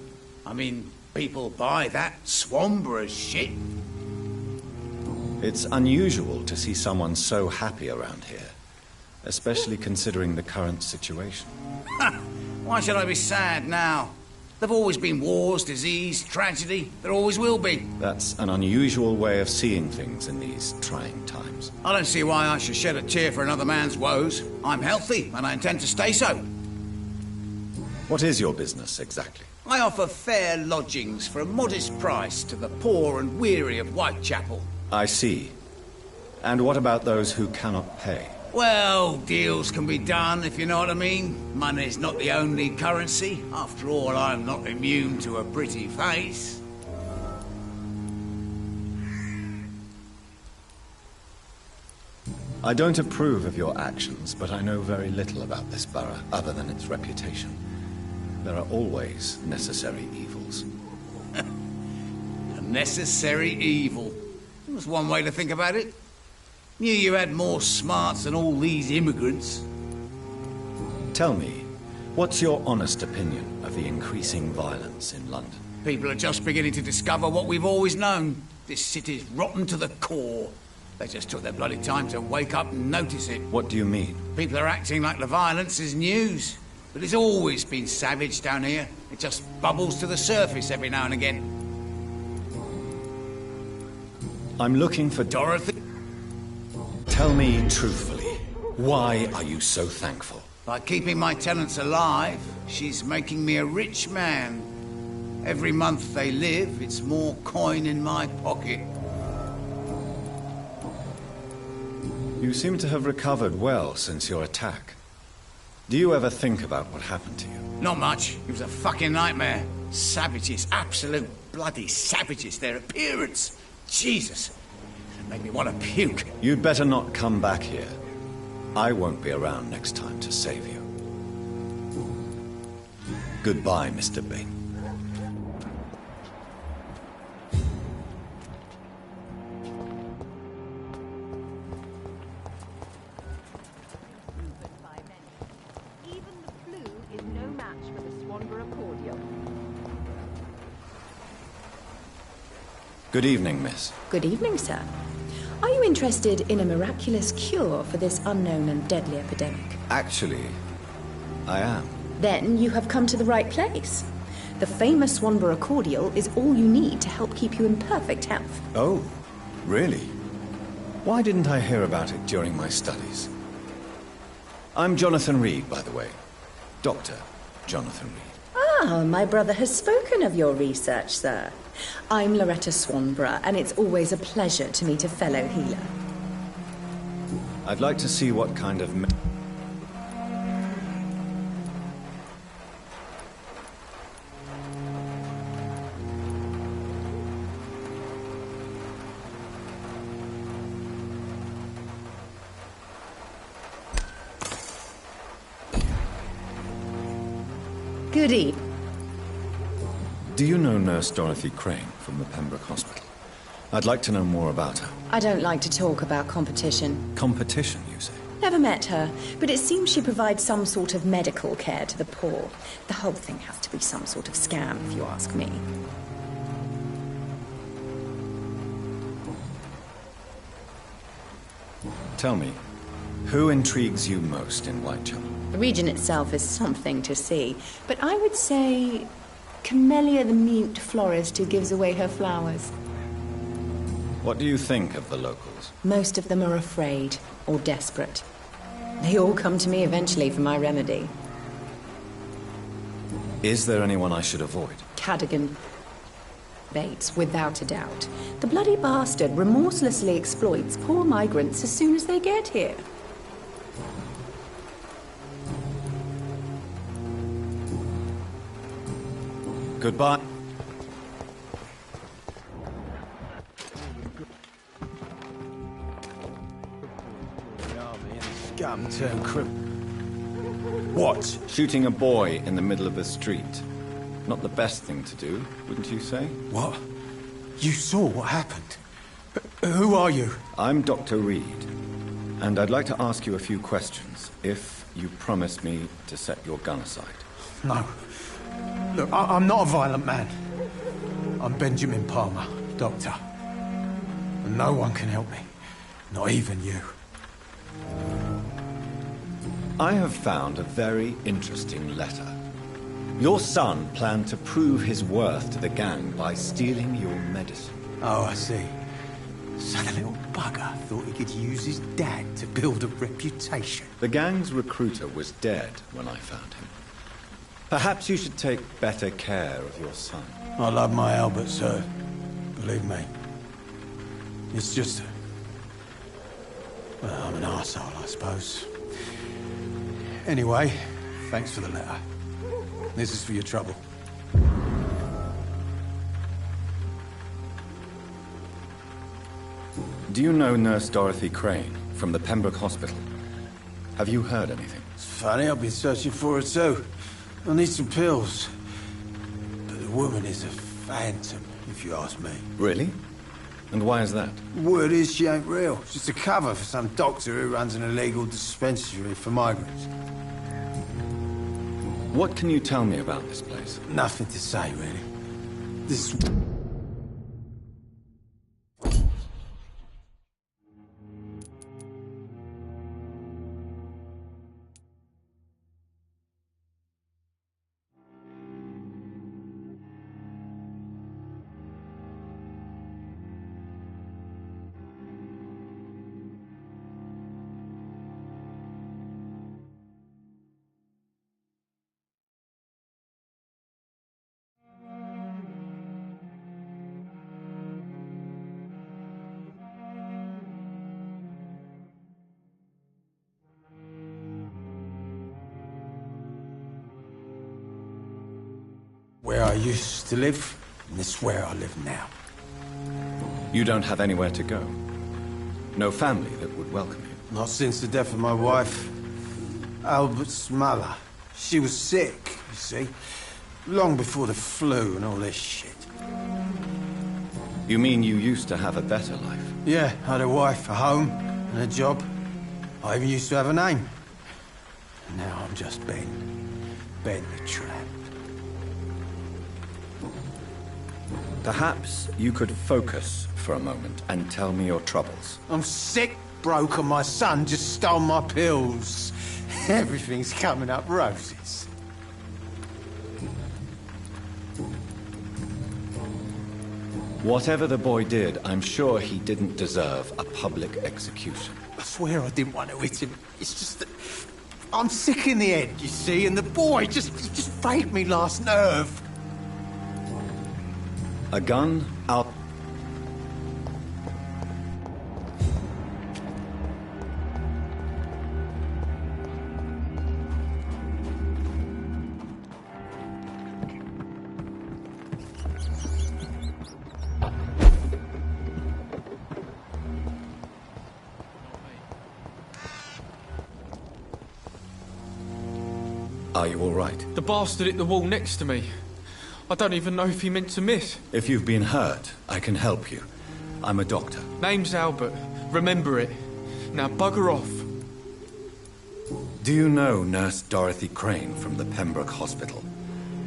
I mean, people buy that Swamborous shit. It's unusual to see someone so happy around here, especially considering the current situation. Why should I be sad now? There've always been wars, disease, tragedy. There always will be. That's an unusual way of seeing things in these trying times. I don't see why I should shed a tear for another man's woes. I'm healthy, and I intend to stay so. What is your business, exactly? I offer fair lodgings for a modest price to the poor and weary of Whitechapel. I see. And what about those who cannot pay? Well, deals can be done, if you know what I mean. Money's not the only currency. After all, I'm not immune to a pretty face. I don't approve of your actions, but I know very little about this borough, other than its reputation. There are always necessary evils. A necessary evil. That's one way to think about it. Knew you had more smarts than all these immigrants. Tell me, what's your honest opinion of the increasing violence in London? People are just beginning to discover what we've always known. This city's rotten to the core. They just took their bloody time to wake up and notice it. What do you mean? People are acting like the violence is news. But it's always been savage down here. It just bubbles to the surface every now and again. I'm looking for Dorothy? Tell me truthfully, why are you so thankful? By keeping my tenants alive, she's making me a rich man. Every month they live, it's more coin in my pocket. You seem to have recovered well since your attack. Do you ever think about what happened to you? Not much. It was a fucking nightmare. Savages, absolute bloody savages. Their appearance. Jesus. It made me want to puke. You'd better not come back here. I won't be around next time to save you. Goodbye, Mr. Bain. Good evening, miss. Good evening, sir. Are you interested in a miraculous cure for this unknown and deadly epidemic? Actually, I am. Then you have come to the right place. The famous Swanborough cordial is all you need to help keep you in perfect health. Oh, really? Why didn't I hear about it during my studies? I'm Jonathan Reed, by the way. Dr. Jonathan Reed. Ah, my brother has spoken of your research, sir. I'm Loretta Swanborough, and it's always a pleasure to meet a fellow healer. I'd like to see what kind of... Good evening. Do you know Nurse Dorothy Crane from the Pembroke Hospital? I'd like to know more about her. I don't like to talk about competition. Competition, you say? Never met her, but it seems she provides some sort of medical care to the poor. The whole thing has to be some sort of scam, if you ask me. Tell me, who intrigues you most in Whitechapel? The region itself is something to see, but I would say Camellia the mute florist who gives away her flowers. What do you think of the locals? Most of them are afraid or desperate. They all come to me eventually for my remedy. Is there anyone I should avoid? Cadogan Bates, without a doubt. The bloody bastard remorselessly exploits poor migrants as soon as they get here. Goodbye. Scum turned criminal. What? Shooting a boy in the middle of the street. Not the best thing to do, wouldn't you say? What? You saw what happened? Who are you? I'm Dr. Reed, and I'd like to ask you a few questions, if you promise me to set your gun aside. No. Look, I'm not a violent man. I'm Benjamin Palmer, doctor. And no one can help me. Not even you. I have found a very interesting letter. Your son planned to prove his worth to the gang by stealing your medicine. Oh, I see. So the little bugger thought he could use his dad to build a reputation. The gang's recruiter was dead when I found him. Perhaps you should take better care of your son. I love my Albert, sir. Believe me. It's just... well, I'm an arsehole, I suppose. Anyway, thanks for the letter. This is for your trouble. Do you know Nurse Dorothy Crane from the Pembroke Hospital? Have you heard anything? It's funny, I've been searching for her too. I need some pills. But the woman is a phantom, if you ask me. Really? And why is that? Word is she ain't real. It's just a cover for some doctor who runs an illegal dispensary for migrants. What can you tell me about this place? Nothing to say, really. This... Where I used to live, and this is where I live now. You don't have anywhere to go? No family that would welcome you? Not since the death of my wife, Albert's mother. She was sick, you see. Long before the flu and all this shit. You mean you used to have a better life? Yeah, I had a wife, a home, and a job. I even used to have a name. And now I'm just Ben. Ben the Tramp. Perhaps you could focus for a moment and tell me your troubles. I'm sick, broke, and my son just stole my pills. Everything's coming up roses. Whatever the boy did, I'm sure he didn't deserve a public execution. I swear I didn't want to hit him. It's just that I'm sick in the head, you see, and the boy just faked me last nerve. A gun out. Are you all right? The bastard hit the wall next to me. I don't even know if he meant to miss. If you've been hurt, I can help you. I'm a doctor. Name's Albert. Remember it. Now bugger off. Do you know Nurse Dorothy Crane from the Pembroke Hospital?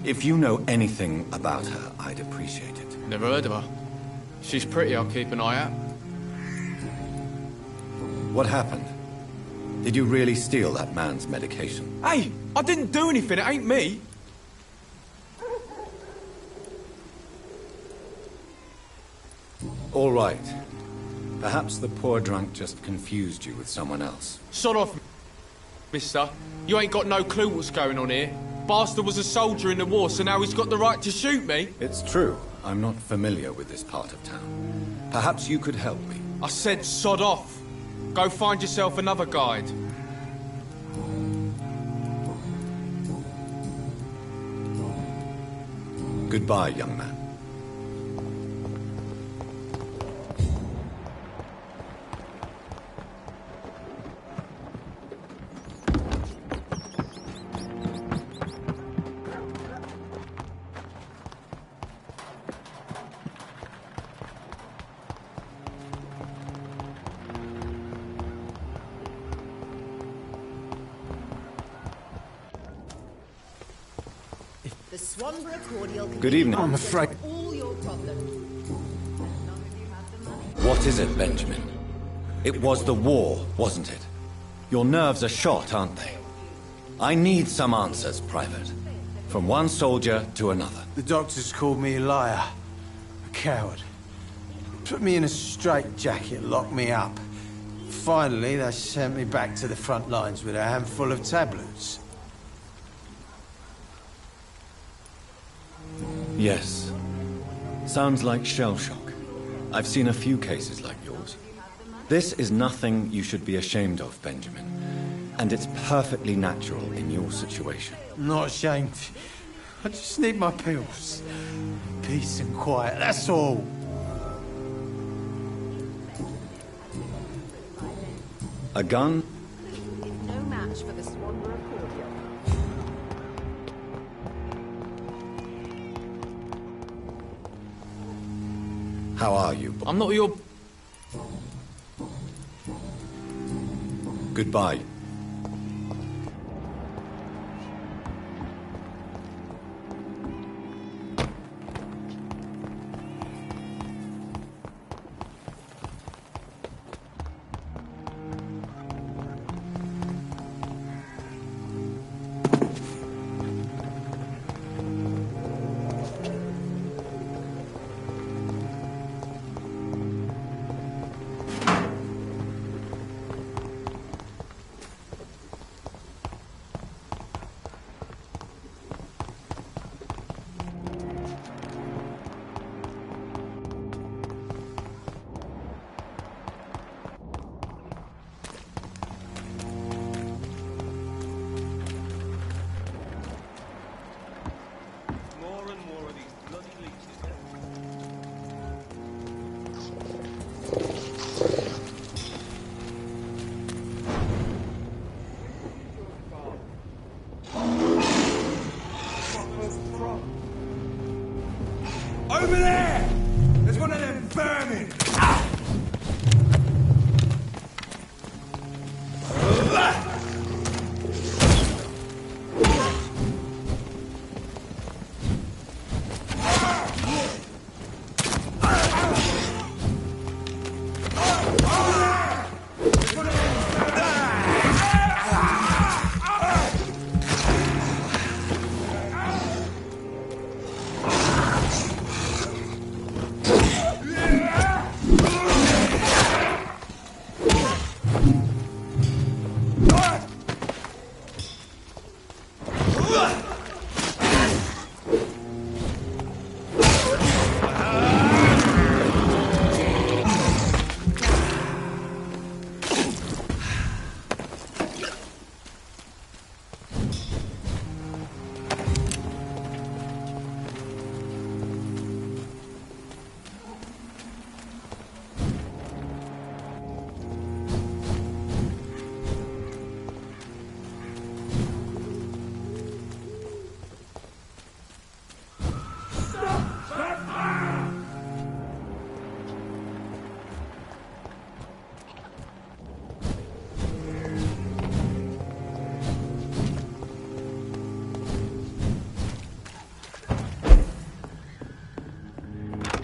If you know anything about her, I'd appreciate it. Never heard of her. She's pretty, I'll keep an eye out. What happened? Did you really steal that man's medication? Hey, I didn't do anything, it ain't me. All right. Perhaps the poor drunk just confused you with someone else. Sod off, mister. You ain't got no clue what's going on here. Bastard was a soldier in the war, so now he's got the right to shoot me. It's true. I'm not familiar with this part of town. Perhaps you could help me. I said sod off. Go find yourself another guide. Goodbye, young man. Good evening. I'm afraid. What is it, Benjamin? It was the war, wasn't it? Your nerves are shot, aren't they? I need some answers, Private. From one soldier to another. The doctors called me a liar. A coward. Put me in a straitjacket, locked me up. Finally, they sent me back to the front lines with a handful of tablets. Yes. Sounds like shell shock. I've seen a few cases like yours. This is nothing you should be ashamed of, Benjamin. And it's perfectly natural in your situation. I'm not ashamed. I just need my pills. Peace and quiet, that's all. A gun? No match for the Swanborough cordial. How are you? I'm not your... Goodbye. Over there! There's one of them vermin!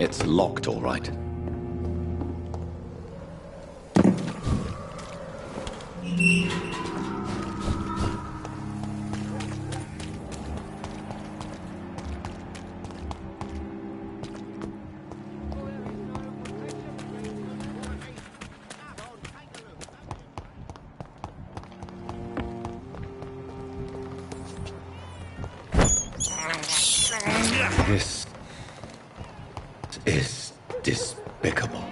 It's locked, all right. This is despicable.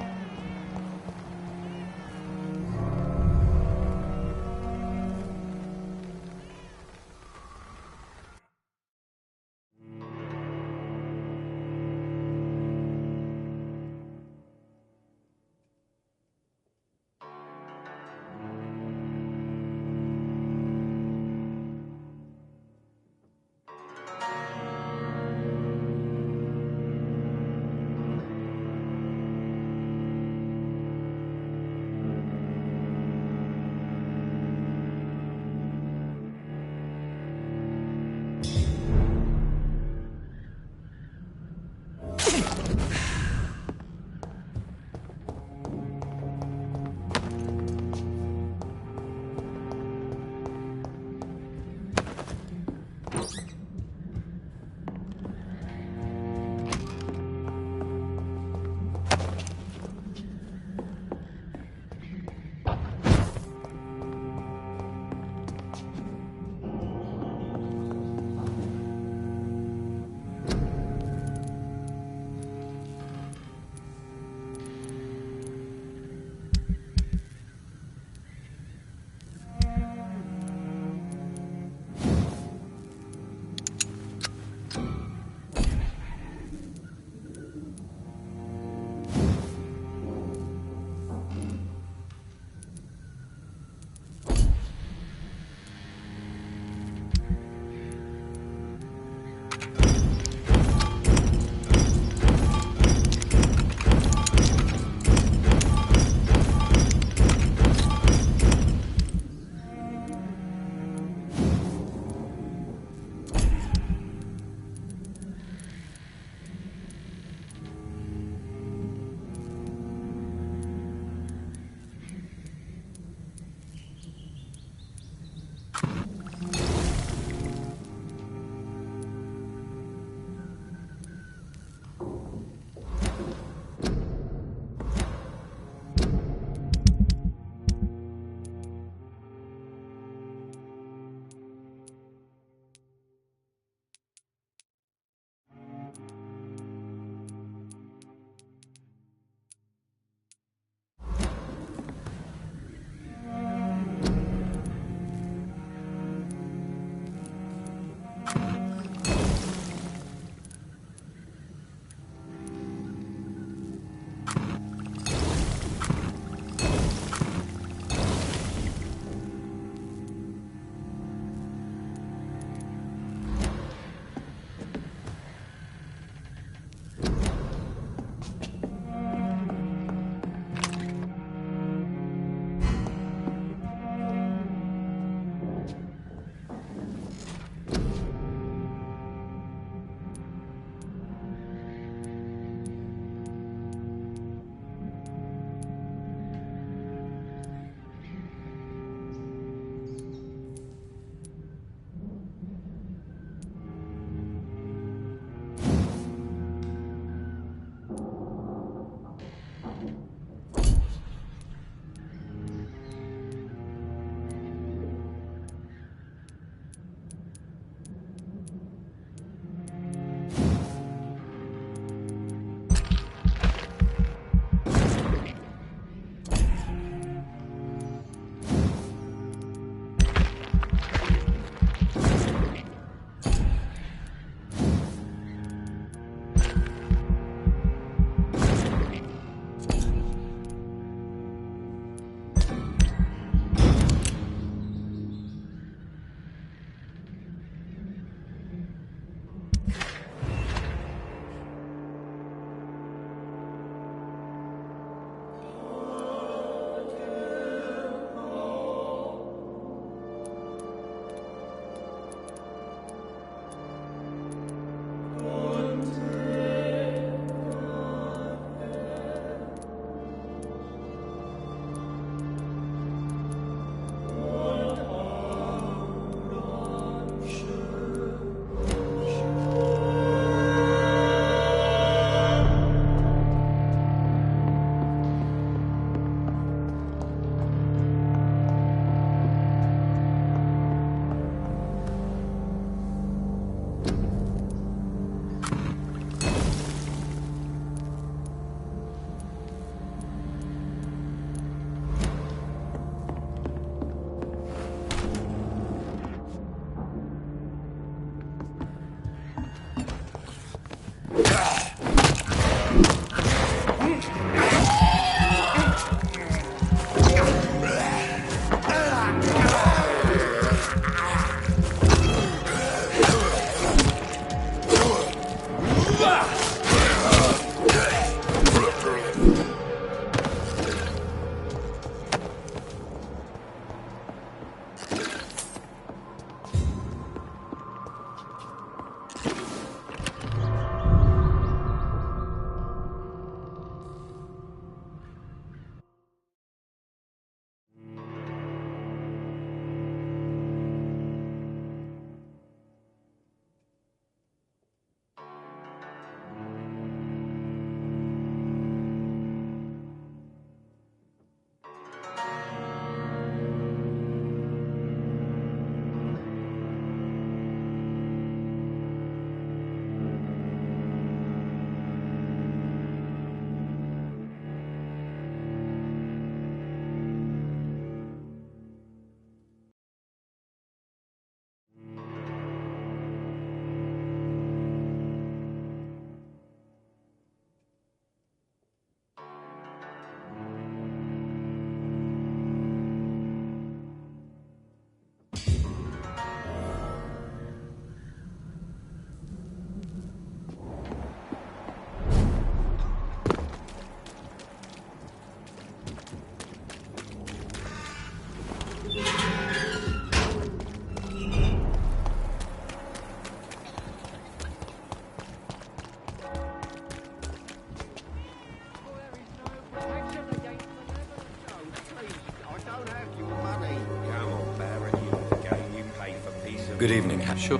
Good evening, Sure.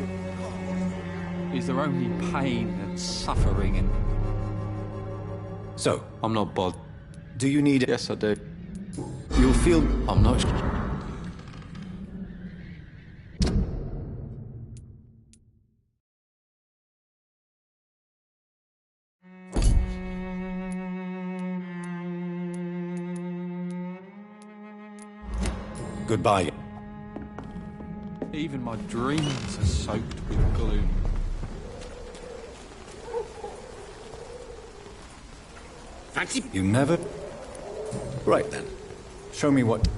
Is there only pain and suffering and... So, I'm not bothered. do you need... Yes, I do. You'll feel... I'm not sure. Goodbye. Even my dreams are soaked with gloom. Fancy... You never... Right then. Show me what...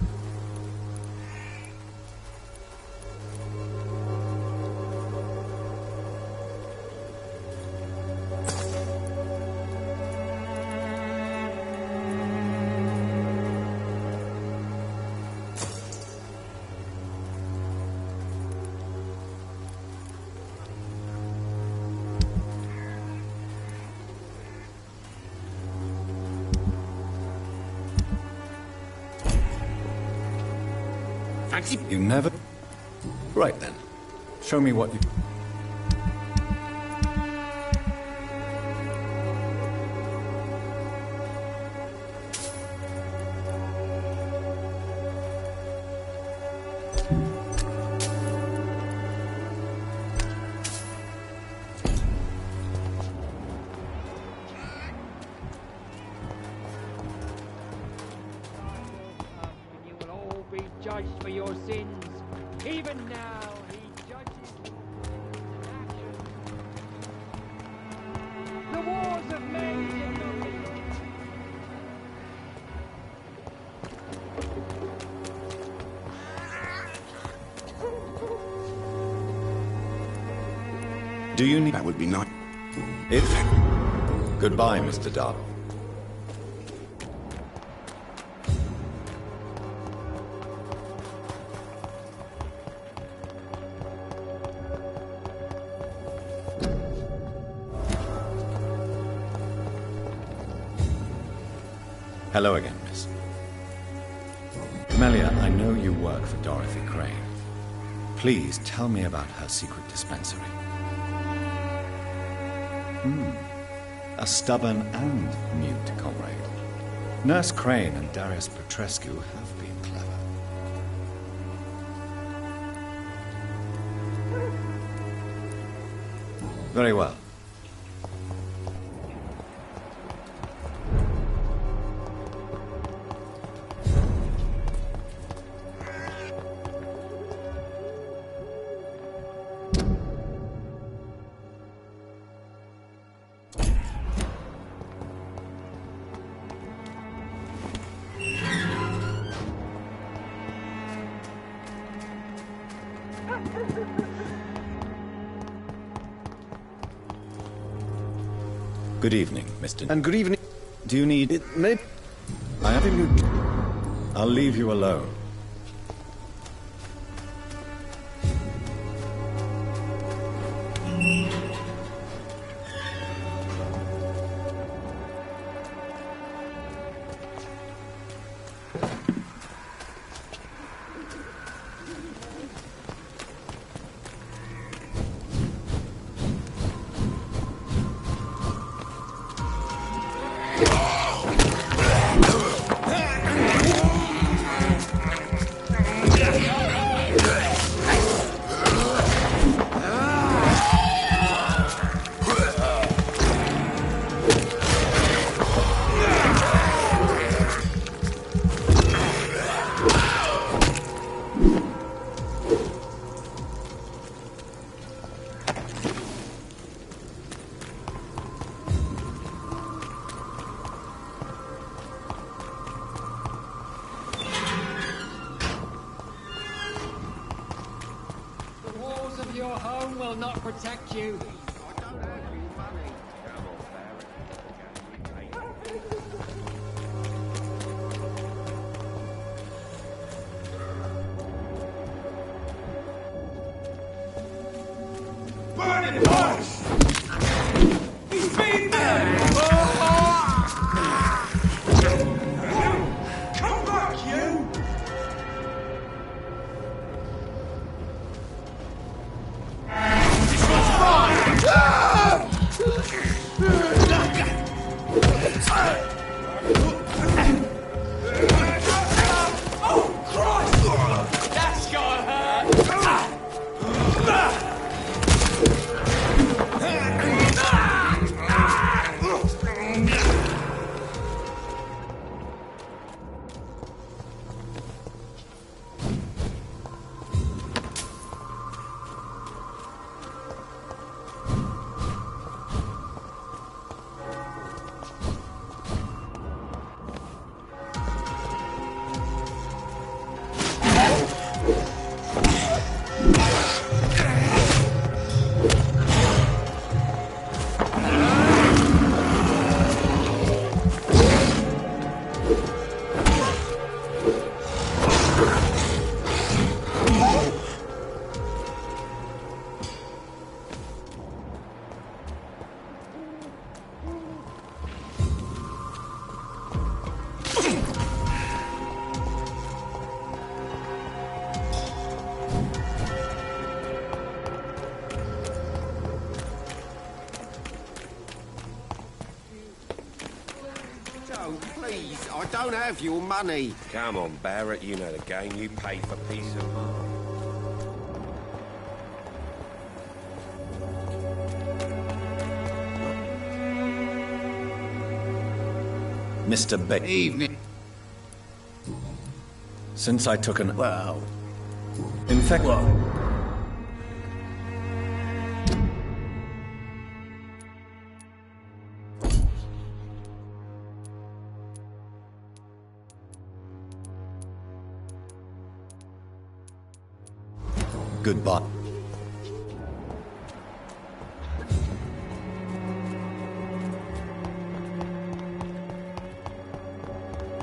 Fancy... You never... Right then. Show me what you... Judged for your sins. Even now, he judges action. The wars of men did nothing. Do you need... That would be nice. It's... Goodbye, Mr. Darwin. Hello again, miss. Melia, I know you work for Dorothy Crane. Please tell me about her secret dispensary. A stubborn and mute comrade. Nurse Crane and Darius Petrescu have been clever. Very well. Good evening, Mr. And good evening. Do you need... It may... I have you... I'll leave you alone. Your home will not protect you. Burning boys! He's been there! Come back, you! That's gotta hurt! Please, I don't have your money. Come on, Barrett, you know the game. You pay for peace of mind. Mr. Bates. Evening. Since I took an... Well... In fact... Goodbye.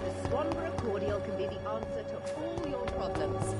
The Swanborough cordial can be the answer to all your problems.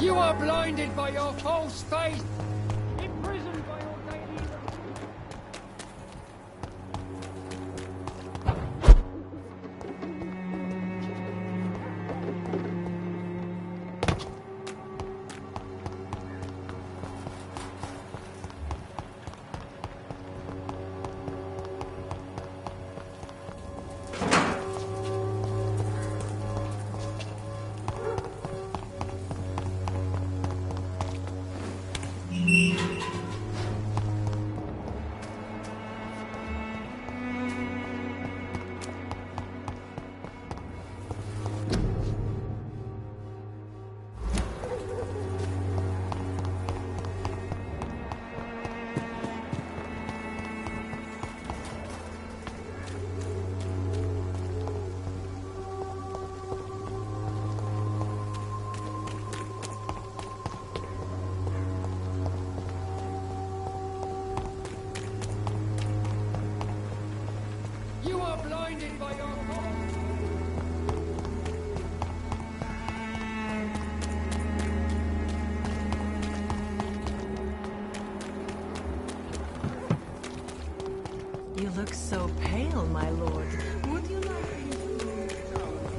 You are blinded by your false faith, imprisoned by your daily evil. You are blinded by your false You look so pale, my lord. Would you like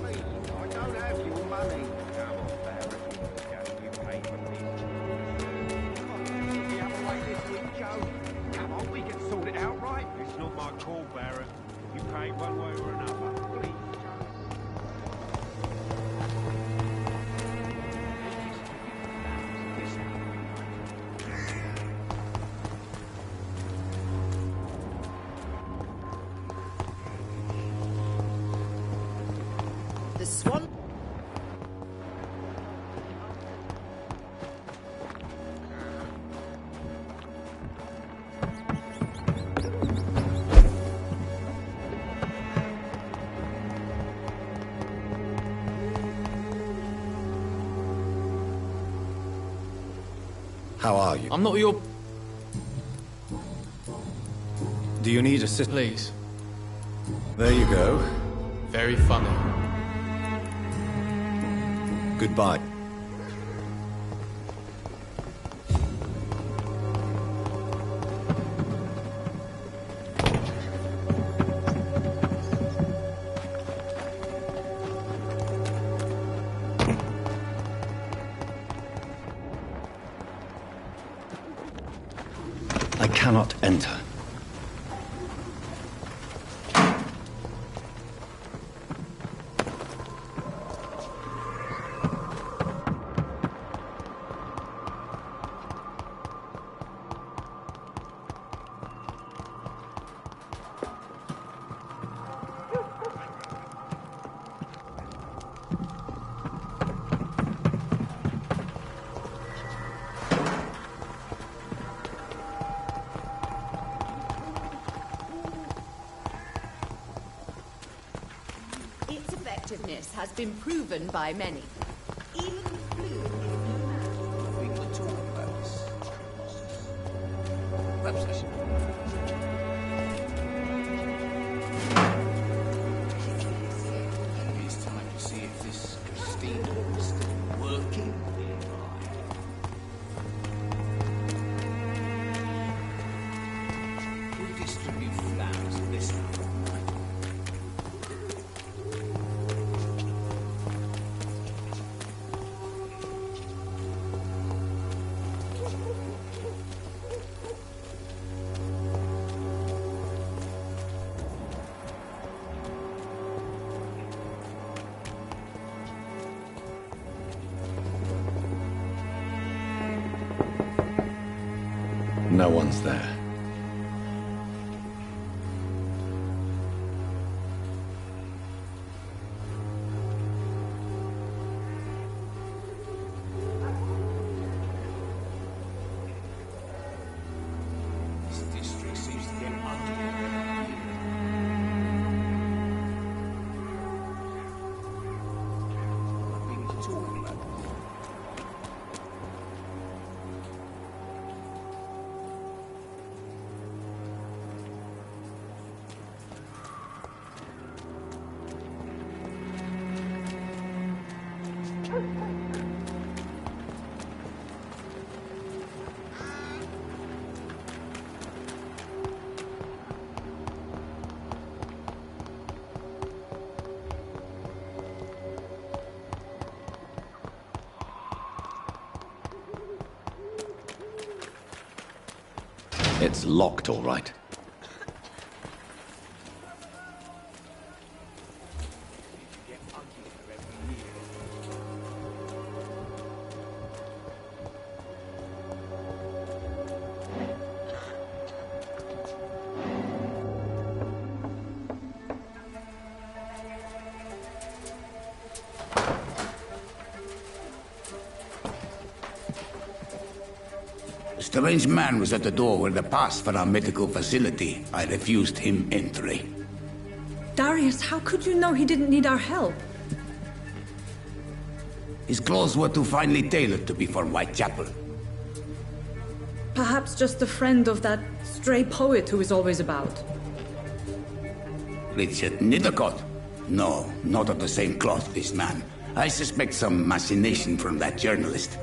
I don't have your money. Come on, Barrett. You pay for this. Can't be other way this week, Joe. Come on, we can sort it out, right? It's not my call, Barrett. You pay one way or another. Please, The swan... How are you? I'm not your... Do you need assistance? Please. There you go. Very funny. Goodbye. I cannot enter. Its effectiveness has been proven by many. Even the flu is no match. We could talk about this. Perhaps I should... Maybe it's time to see if this Christina is still working. We distribute flowers at this hour. No one's there. This district seems to get uglier. We need to talk about it. It's locked, all right. A strange man was at the door with a pass for our medical facility. I refused him entry. Darius, how could you know he didn't need our help? His clothes were too finely tailored to be for Whitechapel. Perhaps just a friend of that stray poet who is always about. Richard Nethercott? No, not of the same cloth, this man. I suspect some machination from that journalist.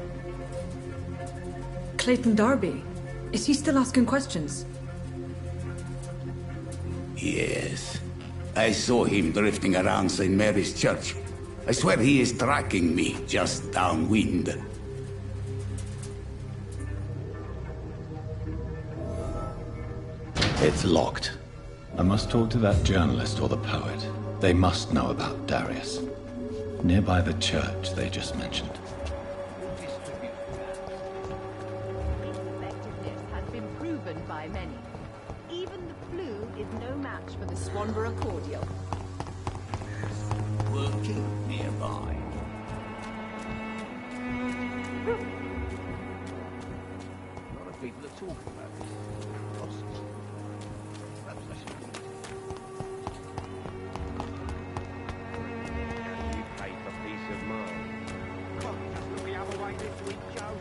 Clayton Darby. Is he still asking questions? Yes. I saw him drifting around St. Mary's Church. I swear he is tracking me just downwind. It's locked. I must talk to that journalist or the poet. They must know about Darius. Nearby the church they just mentioned. Effectiveness has been proven by many. Even the flu is no match for the Swanborough cordial. Working nearby. A lot of people are talking about this. Perhaps I should... You pay for peace of mind. Come, just look the other way this week, Joe.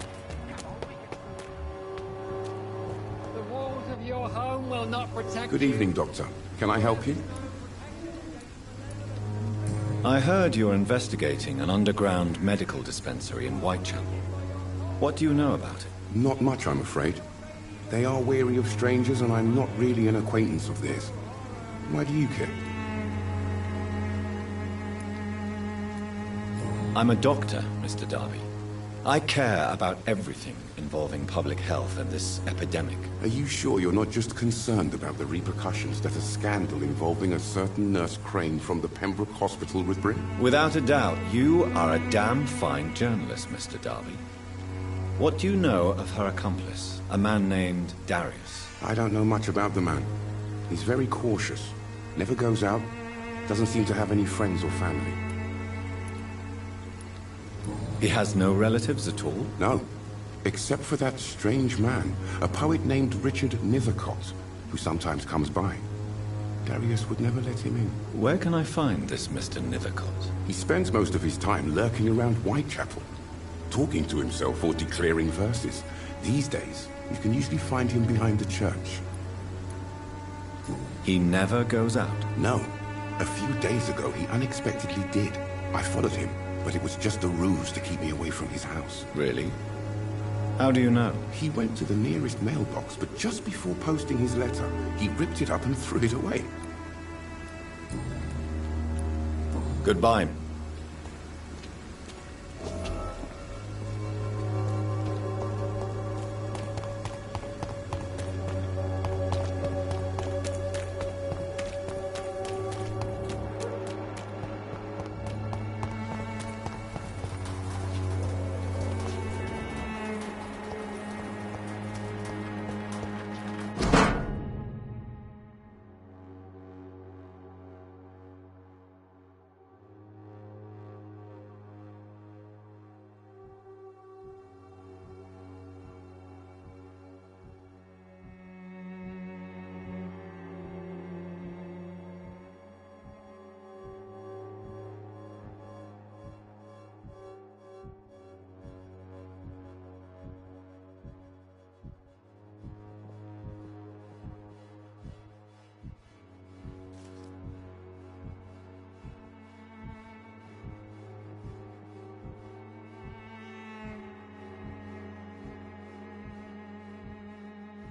The walls of your home will not protect Good you. evening, Doctor. Can I help you? I heard you're investigating an underground medical dispensary in Whitechapel. What do you know about it? Not much, I'm afraid. They are wary of strangers, and I'm not really an acquaintance of theirs. Why do you care? I'm a doctor, Mr. Darby. I care about everything involving public health and this epidemic. Are you sure you're not just concerned about the repercussions that a scandal involving a certain Nurse Crane from the Pembroke Hospital would bring? Without a doubt, you are a damn fine journalist, Mr. Darby. What do you know of her accomplice, a man named Darius? I don't know much about the man. He's very cautious. Never goes out. Doesn't seem to have any friends or family. He has no relatives at all? No. Except for that strange man, a poet named Richard Nethercott, who sometimes comes by. Darius would never let him in. Where can I find this Mr. Nethercott? He spends most of his time lurking around Whitechapel, talking to himself or declaring verses. These days, you can usually find him behind the church. He never goes out? No. A few days ago, he unexpectedly did. I followed him, but it was just a ruse to keep me away from his house. Really? How do you know? He went to the nearest mailbox, but just before posting his letter, he ripped it up and threw it away. Goodbye.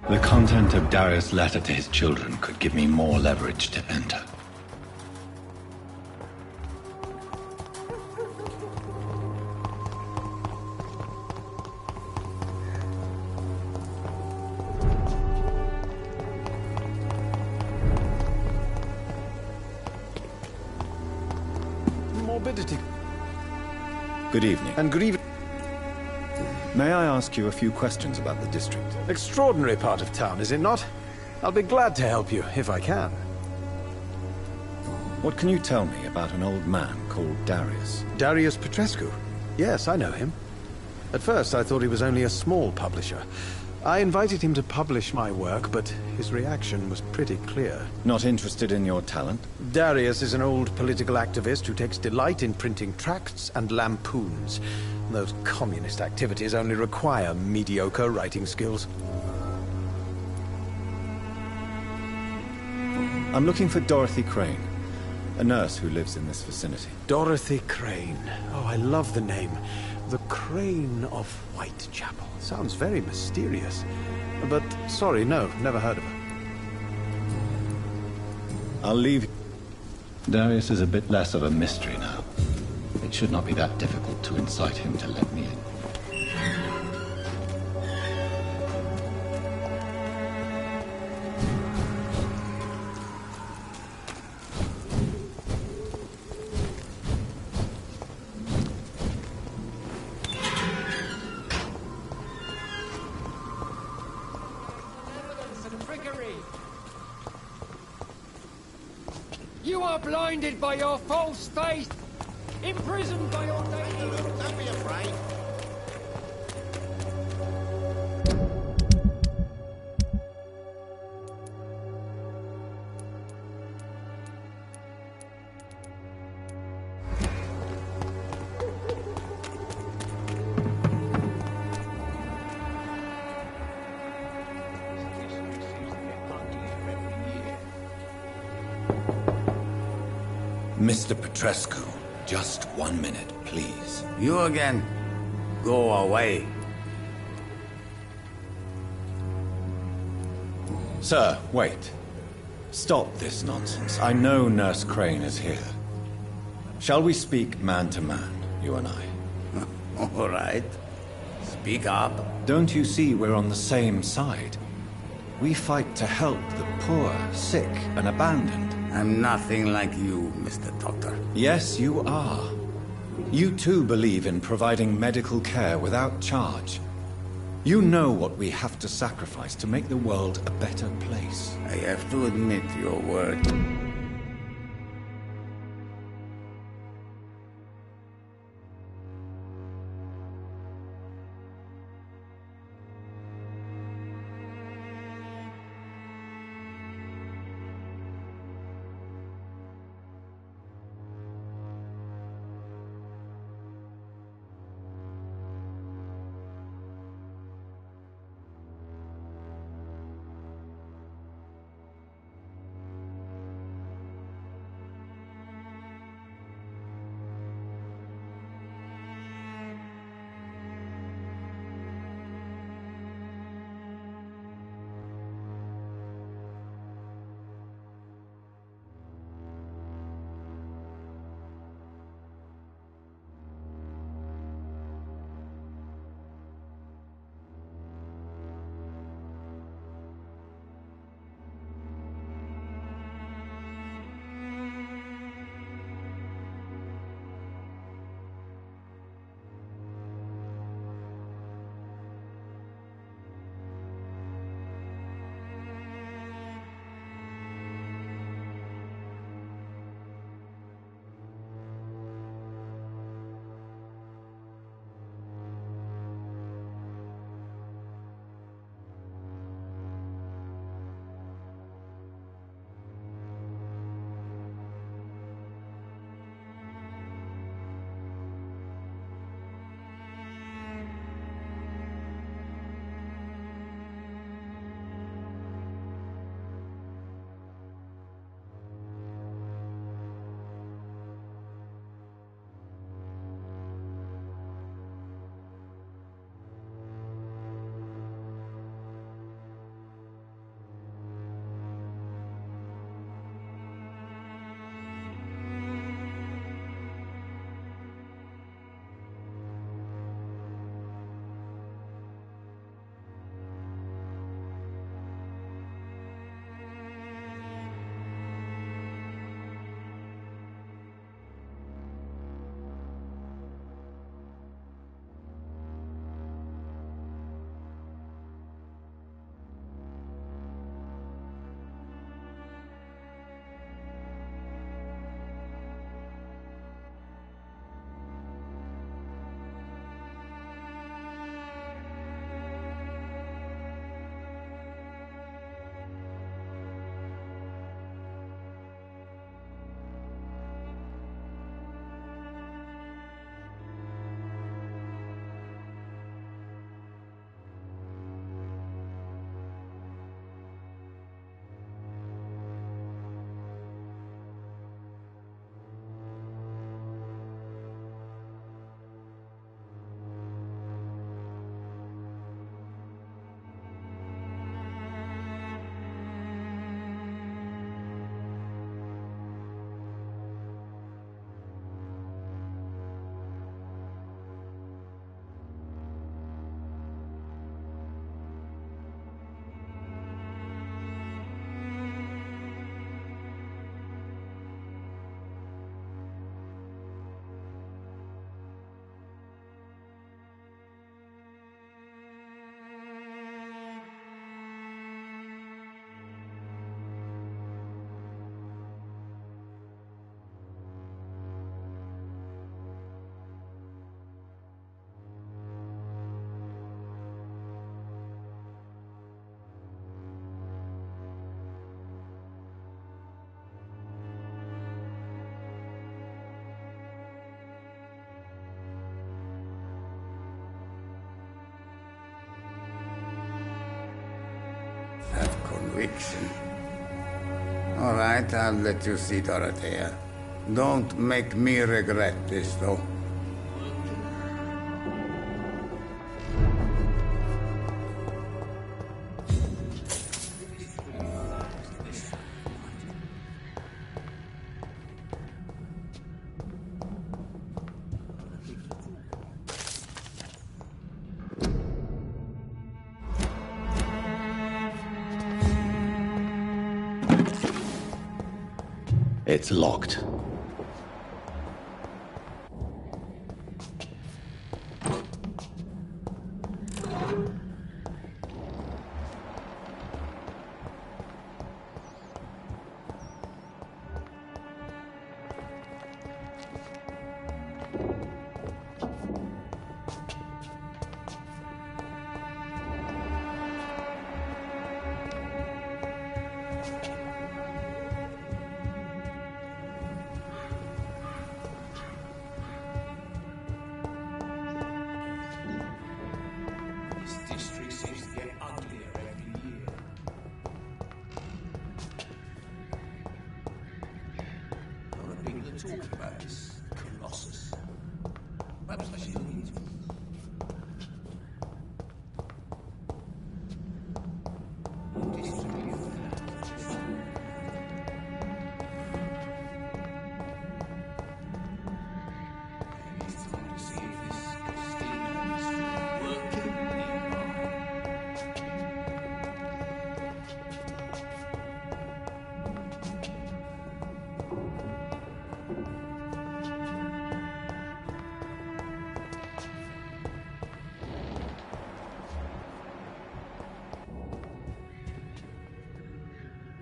The content of Darius' letter to his children could give me more leverage to enter. morbidity. Good evening. And good evening. May I ask you a few questions about the district? Extraordinary part of town, is it not? I'll be glad to help you, if I can. What can you tell me about an old man called Darius? Darius Petrescu? Yes, I know him. At first, I thought he was only a small publisher. I invited him to publish my work, but his reaction was pretty clear. Not interested in your talent? Darius is an old political activist who takes delight in printing tracts and lampoons. Those communist activities only require mediocre writing skills. I'm looking for Dorothy Crane, a nurse who lives in this vicinity. Dorothy Crane. Oh, I love the name. The Crane of Whitechapel. Sounds very mysterious. But, sorry, no, never heard of her. I'll leave. Darius is a bit less of a mystery now. It should not be that difficult to incite him to let me in. You are blinded by your false faith, imprisoned by your daily... Don't be afraid. Mr. Petrescu, just 1 minute, please. You again? Go away. Sir, wait. Stop this nonsense. I know Nurse Crane is here. Shall we speak man to man, you and I? All right. Speak up. Don't you see we're on the same side? We fight to help the poor, sick, and abandoned. I'm nothing like you, Mr. Doctor. Yes, you are. You too believe in providing medical care without charge. You know what we have to sacrifice to make the world a better place. I have to admit your word. conviction. All right, I'll let you see Dorothea. Don't make me regret this, though. It's locked.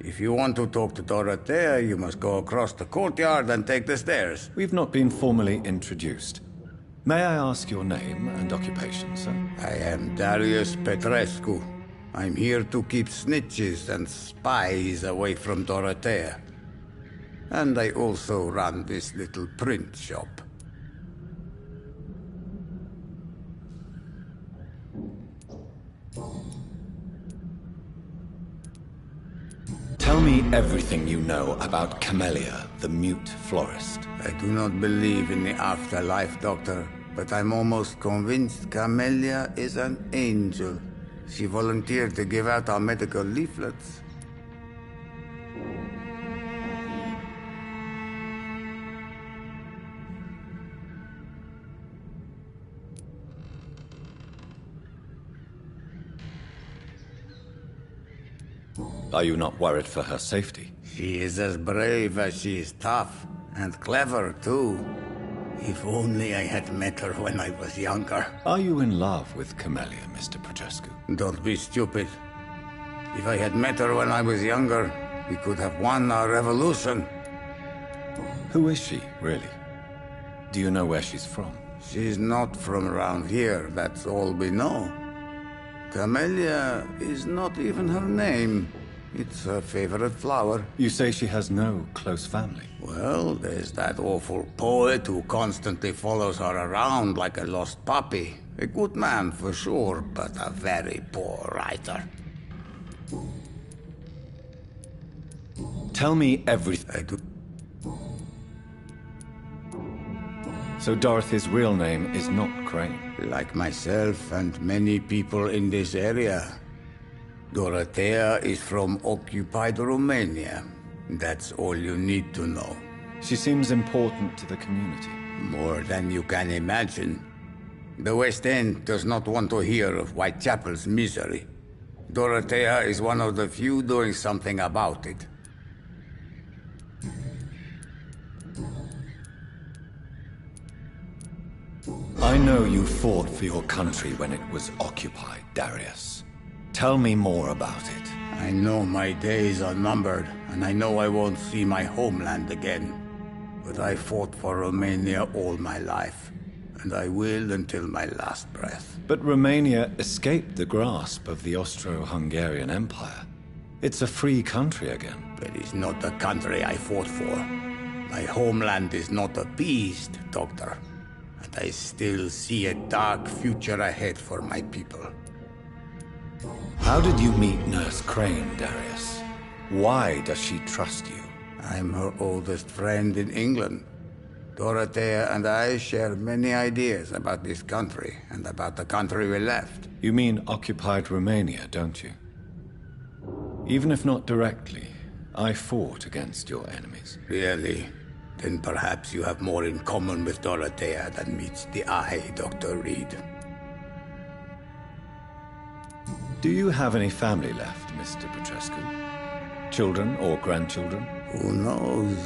If you want to talk to Dorothea, you must go across the courtyard and take the stairs. We've not been formally introduced. May I ask your name and occupation, sir? I am Darius Petrescu. I'm here to keep snitches and spies away from Dorothea. And I also run this little print shop. Tell me everything you know about Camellia, the mute florist. I do not believe in the afterlife, Doctor, but I'm almost convinced Camellia is an angel. She volunteered to give out our medical leaflets. Are you not worried for her safety? She is as brave as she is tough, and clever, too. If only I had met her when I was younger. Are you in love with Camellia, Mr. Petrescu? Don't be stupid. If I had met her when I was younger, we could have won our revolution. Who is she, really? Do you know where she's from? She's not from around here, that's all we know. Camellia is not even her name. It's her favorite flower. You say she has no close family? Well, there's that awful poet who constantly follows her around like a lost puppy. A good man for sure, but a very poor writer. Tell me everything. I do. So Dorothy's real name is not Crane? Like myself and many people in this area. Dorothea is from occupied Romania. That's all you need to know. She seems important to the community. More than you can imagine. The West End does not want to hear of Whitechapel's misery. Dorothea is one of the few doing something about it. I know you fought for your country when it was occupied, Darius. Tell me more about it. I know my days are numbered, and I know I won't see my homeland again. But I fought for Romania all my life, and I will until my last breath. But Romania escaped the grasp of the Austro-Hungarian Empire. It's a free country again. But it's not the country I fought for. My homeland is not appeased, Doctor. And I still see a dark future ahead for my people. How did you meet Nurse Crane, Darius? Why does she trust you? I'm her oldest friend in England. Dorothea and I share many ideas about this country and about the country we left. You mean occupied Romania, don't you? Even if not directly, I fought against your enemies. Really? Then perhaps you have more in common with Dorothea than meets the eye, Dr. Reed. Do you have any family left, Mr. Petrescu? Children or grandchildren? Who knows?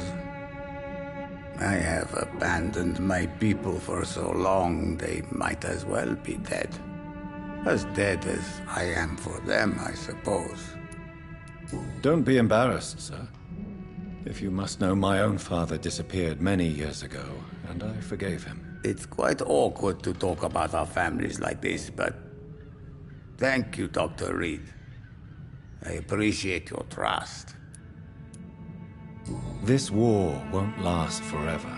I have abandoned my people for so long, they might as well be dead. As dead as I am for them, I suppose. Don't be embarrassed, sir. If you must know, my own father disappeared many years ago, and I forgave him. It's quite awkward to talk about our families like this, but thank you, Dr. Reed. I appreciate your trust. This war won't last forever.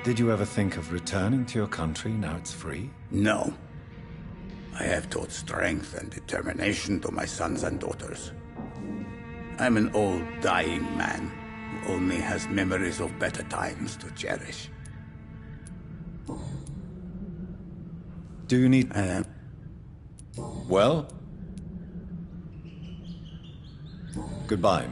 Did you ever think of returning to your country now it's free? No. I have taught strength and determination to my sons and daughters. I'm an old, dying man who only has memories of better times to cherish. Do you need... Well? Goodbye.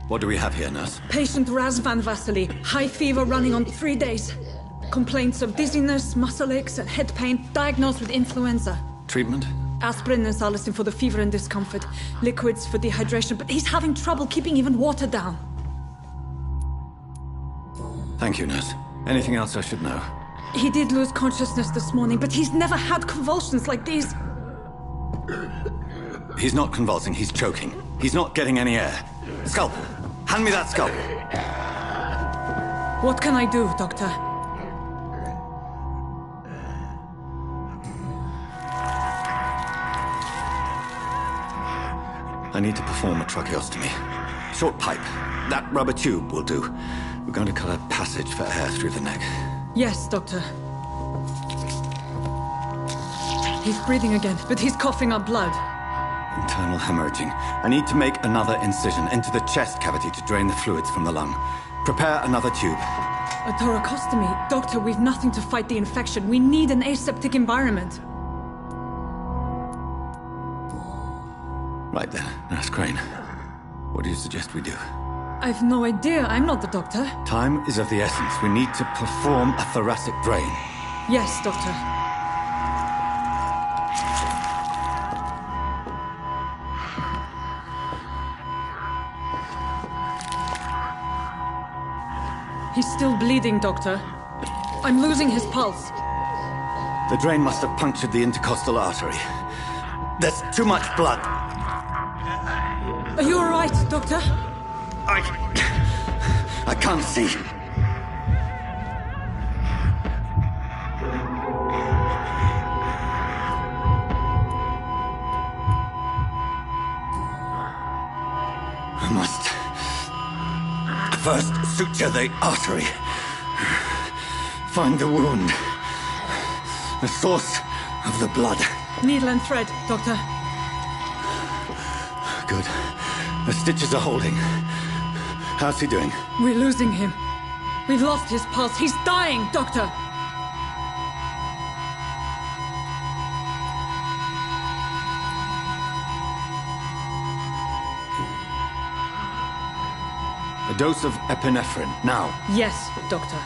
What do we have here, nurse? Patient Razvan Vasily. High fever running on 3 days. Complaints of dizziness, muscle aches, and head pain. Diagnosed with influenza. Treatment? Aspirin and salicin for the fever and discomfort. Liquids for dehydration, but he's having trouble keeping even water down. Thank you, nurse. Anything else I should know? He did lose consciousness this morning, but he's never had convulsions like these. He's not convulsing, he's choking. He's not getting any air. Scalpel! Hand me that scalpel! What can I do, Doctor? I need to perform a tracheostomy. Short pipe. That rubber tube will do. We're going to cut a passage for air through the neck. Yes, Doctor. He's breathing again, but he's coughing up blood. Internal hemorrhaging. I need to make another incision into the chest cavity to drain the fluids from the lung. Prepare another tube. A thoracostomy? Doctor, we've nothing to fight the infection. We need an aseptic environment. Right then, Nurse Crane. What do you suggest we do? I've no idea. I'm not the doctor. Time is of the essence. We need to perform a thoracic drain. Yes, Doctor. He's still bleeding, Doctor. I'm losing his pulse. The drain must have punctured the intercostal artery. There's too much blood. Are you all right, Doctor? I can't see. I must first suture the artery. Find the wound. The source of the blood. Needle and thread, Doctor. Good. The stitches are holding. How's he doing? We're losing him. We've lost his pulse. He's dying, Doctor! A dose of epinephrine, now. Yes, Doctor.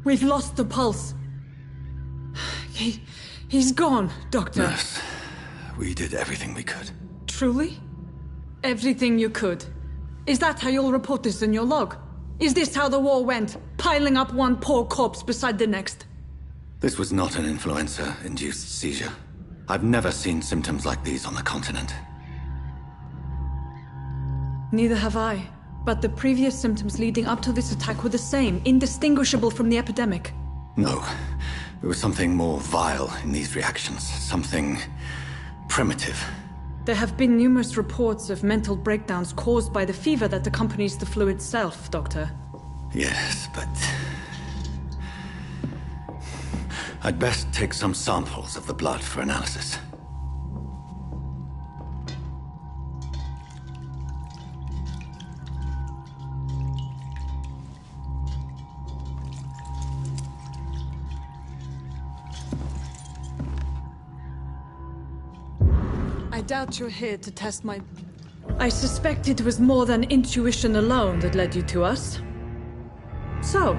We've lost the pulse. He's gone, Doctor. Nurse, we did everything we could. Truly? Everything you could. Is that how you'll report this in your log? Is this how the war went? Piling up one poor corpse beside the next? This was not an influenza-induced seizure. I've never seen symptoms like these on the continent. Neither have I. But the previous symptoms leading up to this attack were the same, indistinguishable from the epidemic. No. There was something more vile in these reactions. Something primitive. There have been numerous reports of mental breakdowns caused by the fever that accompanies the flu itself, Doctor. Yes, but... I'd best take some samples of the blood for analysis. I doubt you're here to test my... I suspect it was more than intuition alone that led you to us. So,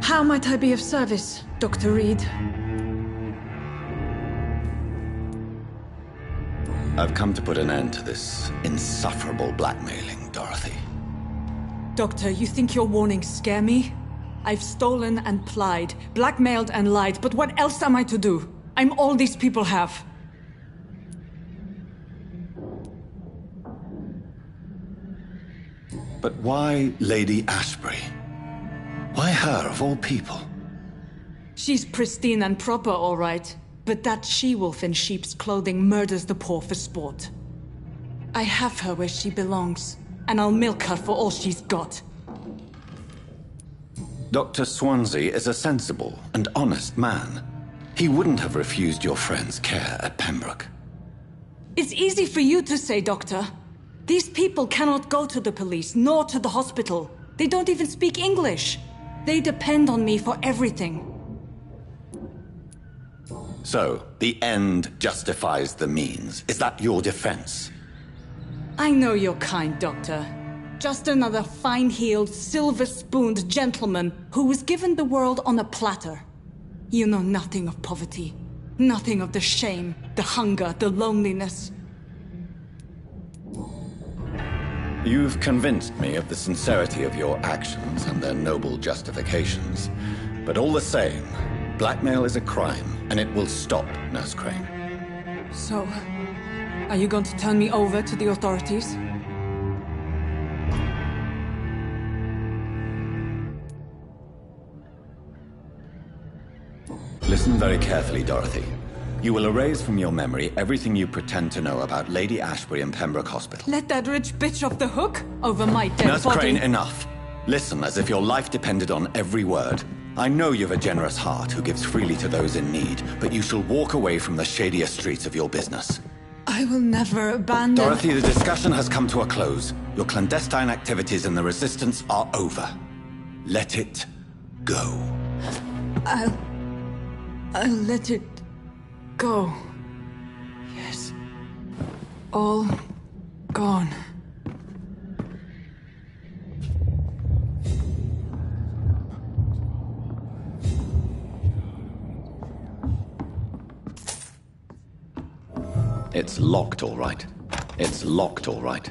how might I be of service, Dr. Reed? I've come to put an end to this insufferable blackmailing, Dorothy. Doctor, you think your warnings scare me? I've stolen and plied, blackmailed and lied, but what else am I to do? I'm all these people have. But why Lady Ashbury? Why her, of all people? She's pristine and proper, all right. But that she-wolf in sheep's clothing murders the poor for sport. I have her where she belongs, and I'll milk her for all she's got. Dr. Swansea is a sensible and honest man. He wouldn't have refused your friend's care at Pembroke. It's easy for you to say, Doctor. These people cannot go to the police, nor to the hospital. They don't even speak English. They depend on me for everything. So, the end justifies the means. Is that your defense? I know you're kind, Doctor. Just another fine-heeled, silver-spooned gentleman who was given the world on a platter. You know nothing of poverty. Nothing of the shame, the hunger, the loneliness. You've convinced me of the sincerity of your actions and their noble justifications. But all the same, blackmail is a crime, and it will stop, Nurse Crane. So, are you going to turn me over to the authorities? Listen very carefully, Dorothy. You will erase from your memory everything you pretend to know about Lady Ashbury and Pembroke Hospital. Let that rich bitch off the hook over my dead Nurse body. Crane, enough. Listen as if your life depended on every word. I know you've a generous heart who gives freely to those in need, but you shall walk away from the shadier streets of your business. I will never abandon... Dorothy, the discussion has come to a close. Your clandestine activities in the Resistance are over. Let it go. I'll let it go. Yes. All gone. It's locked, all right. It's locked, all right.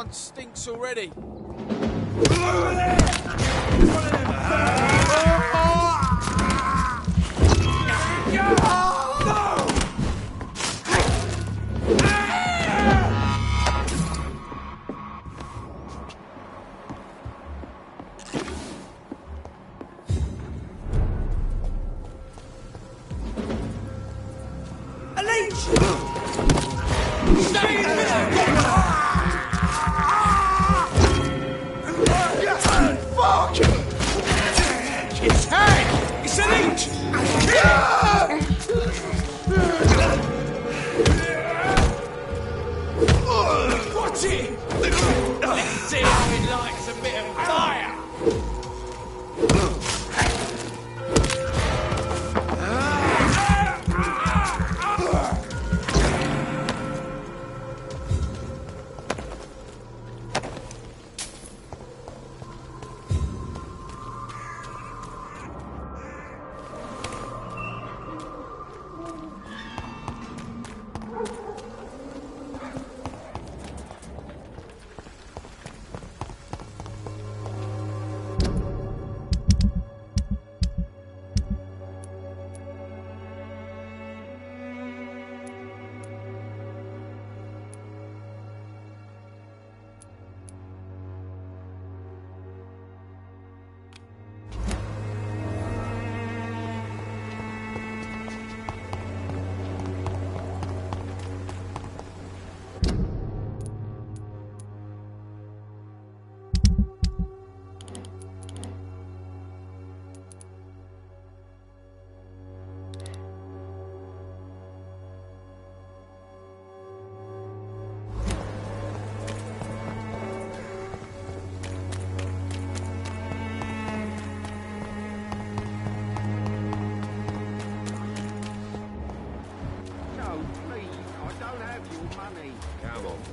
one stinks already. Over there! There's one of them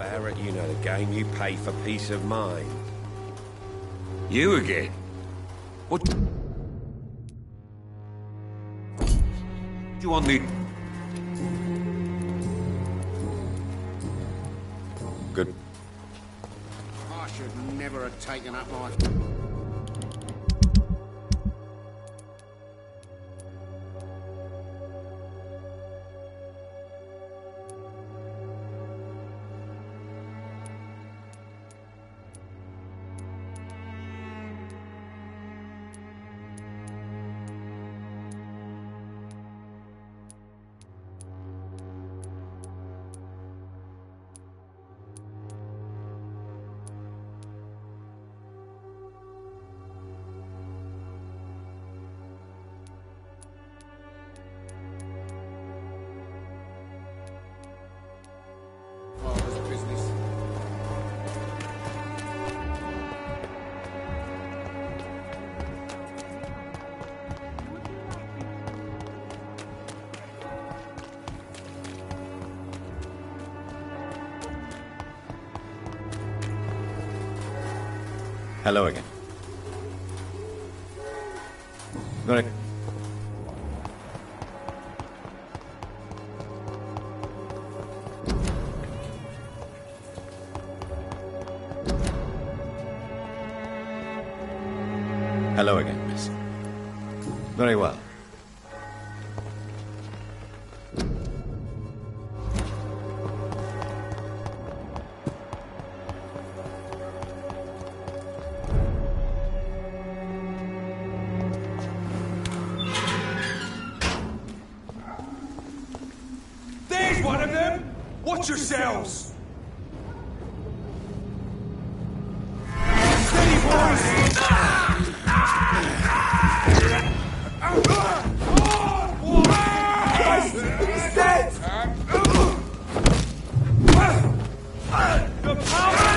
Barrett, you know the game. You pay for peace of mind. You again? What? Do you want me? Good. I should never have taken up my... Hello again. Gonna... Hello again, miss. Very well. one of them? Watch yourselves! Steady, boys! He's dead! The power!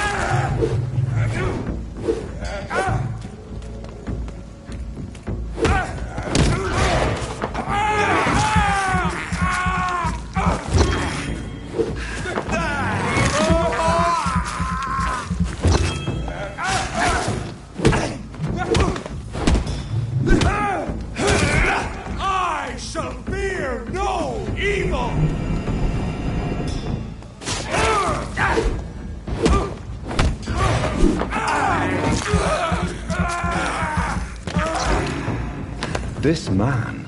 This man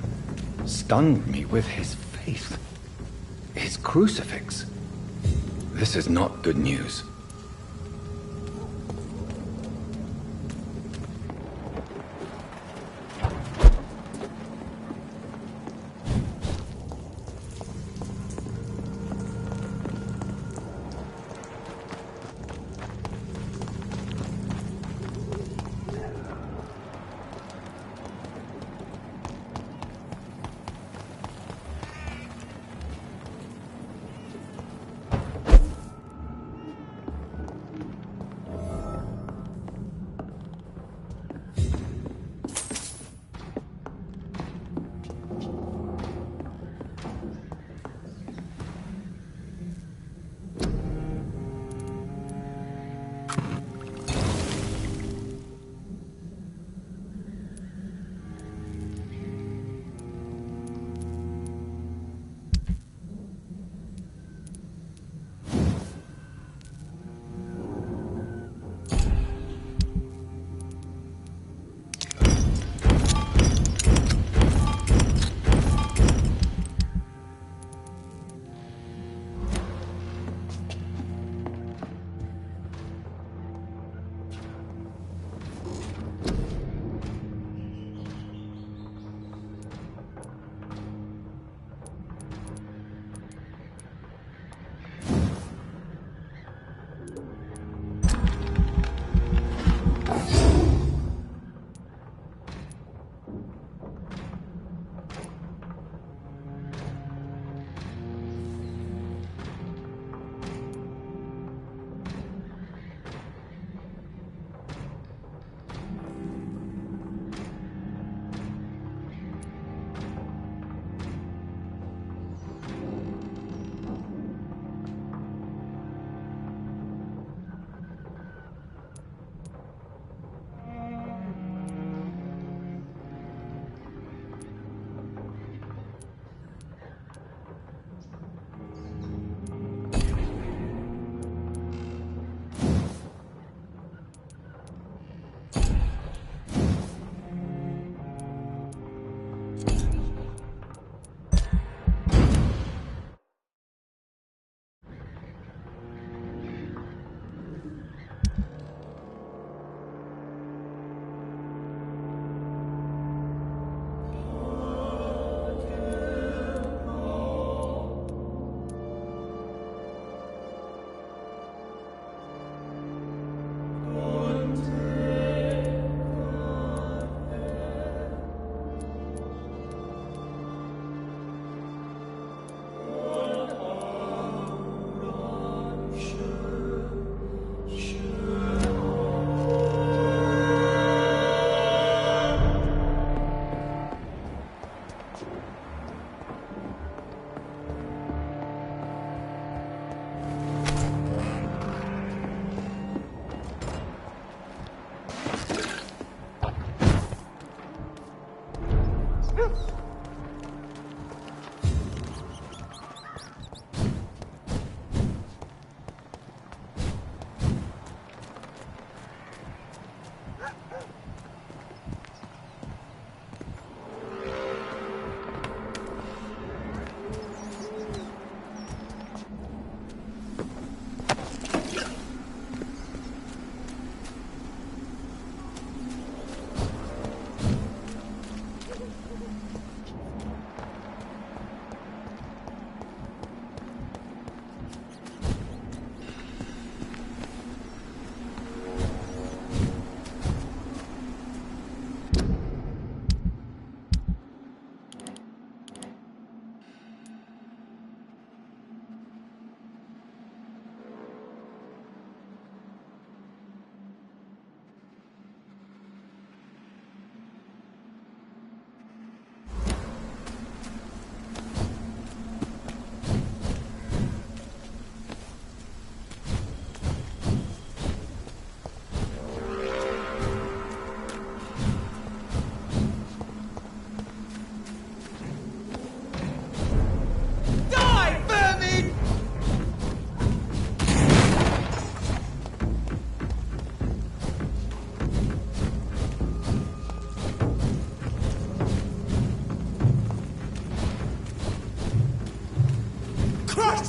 stunned me with his faith. His crucifix. This is not good news.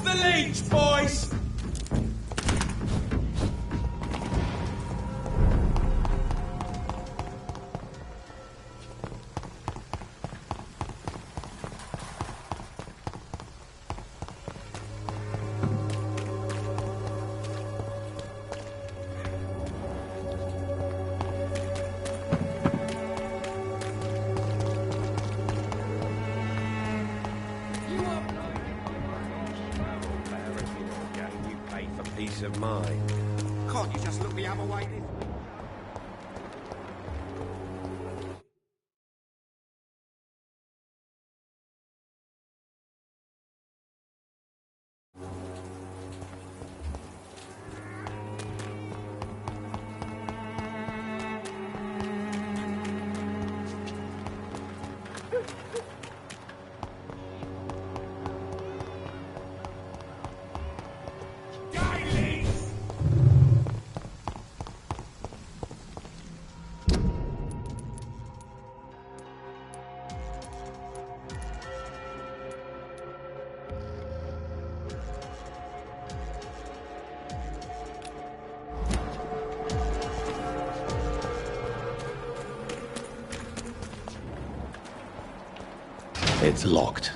the leech, boys! Peace of mind. Can't you just look the other way? It's locked.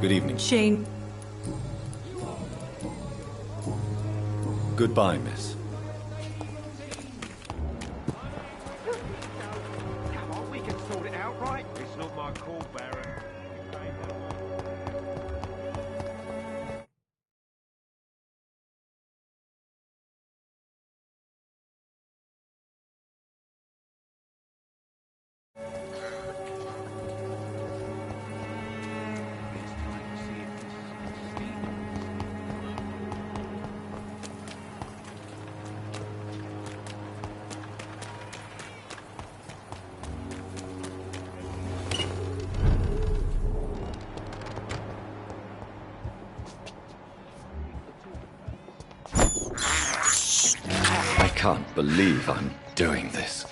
Good evening. Shane. Goodbye, miss. Come on, we can sort it out, right? It's not my call, Baron. I can't believe I'm doing this.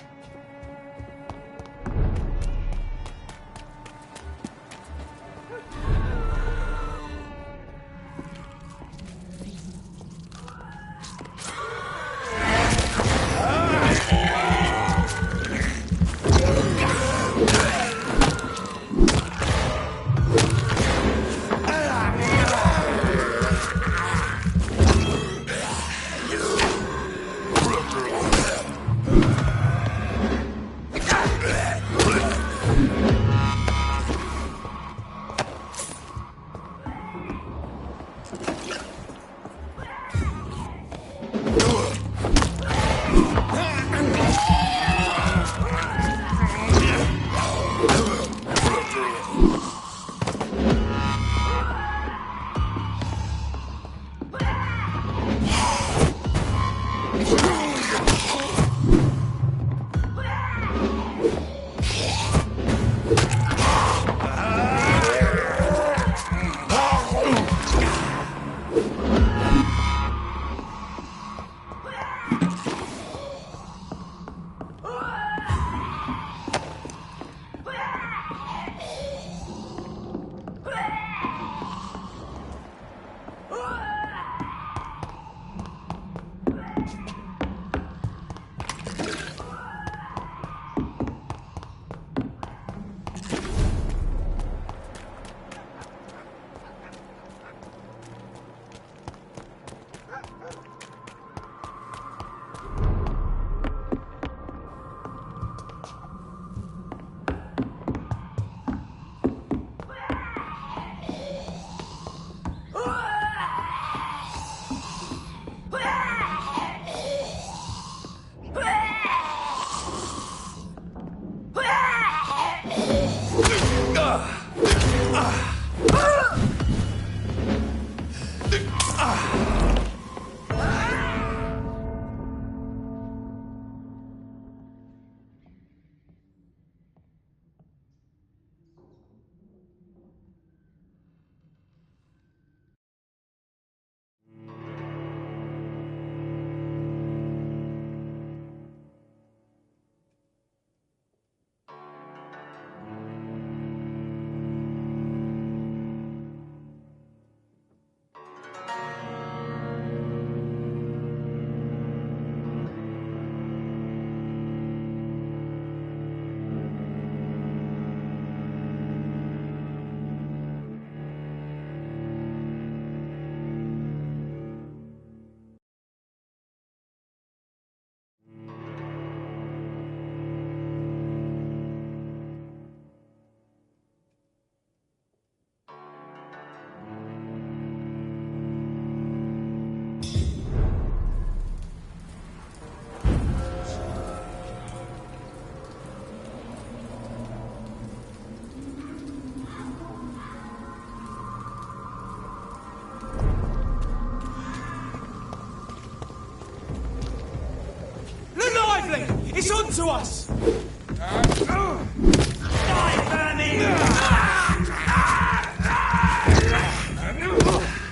It's on to us!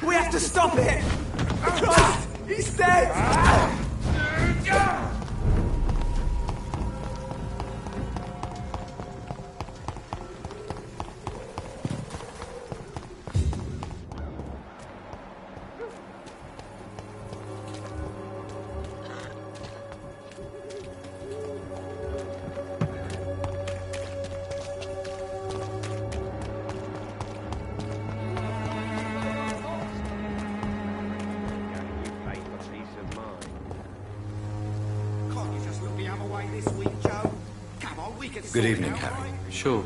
We have to stop it! Christ, he's dead! Good evening, Harry. Sure.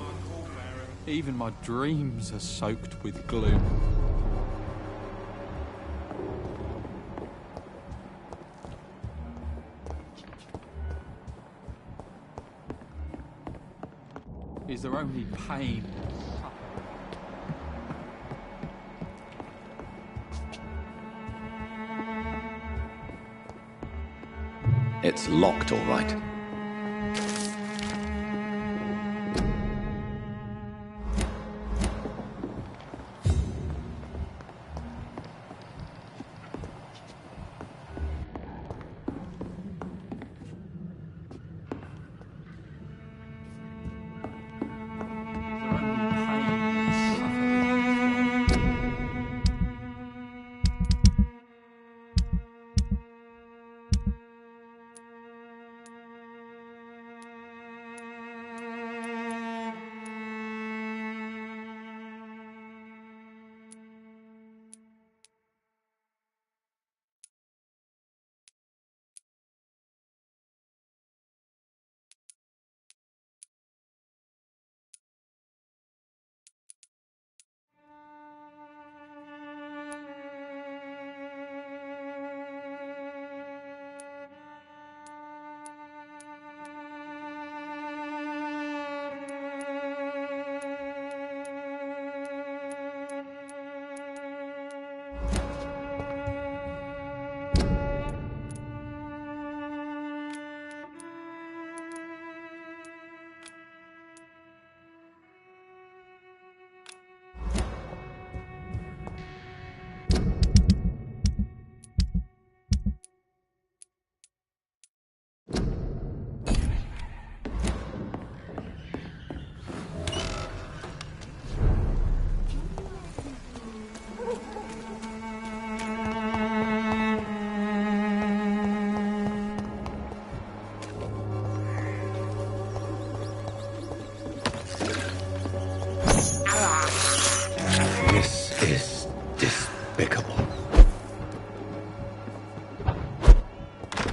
Even my dreams are soaked with gloom. Is there only pain? It's locked, all right. This is despicable.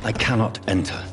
I cannot enter.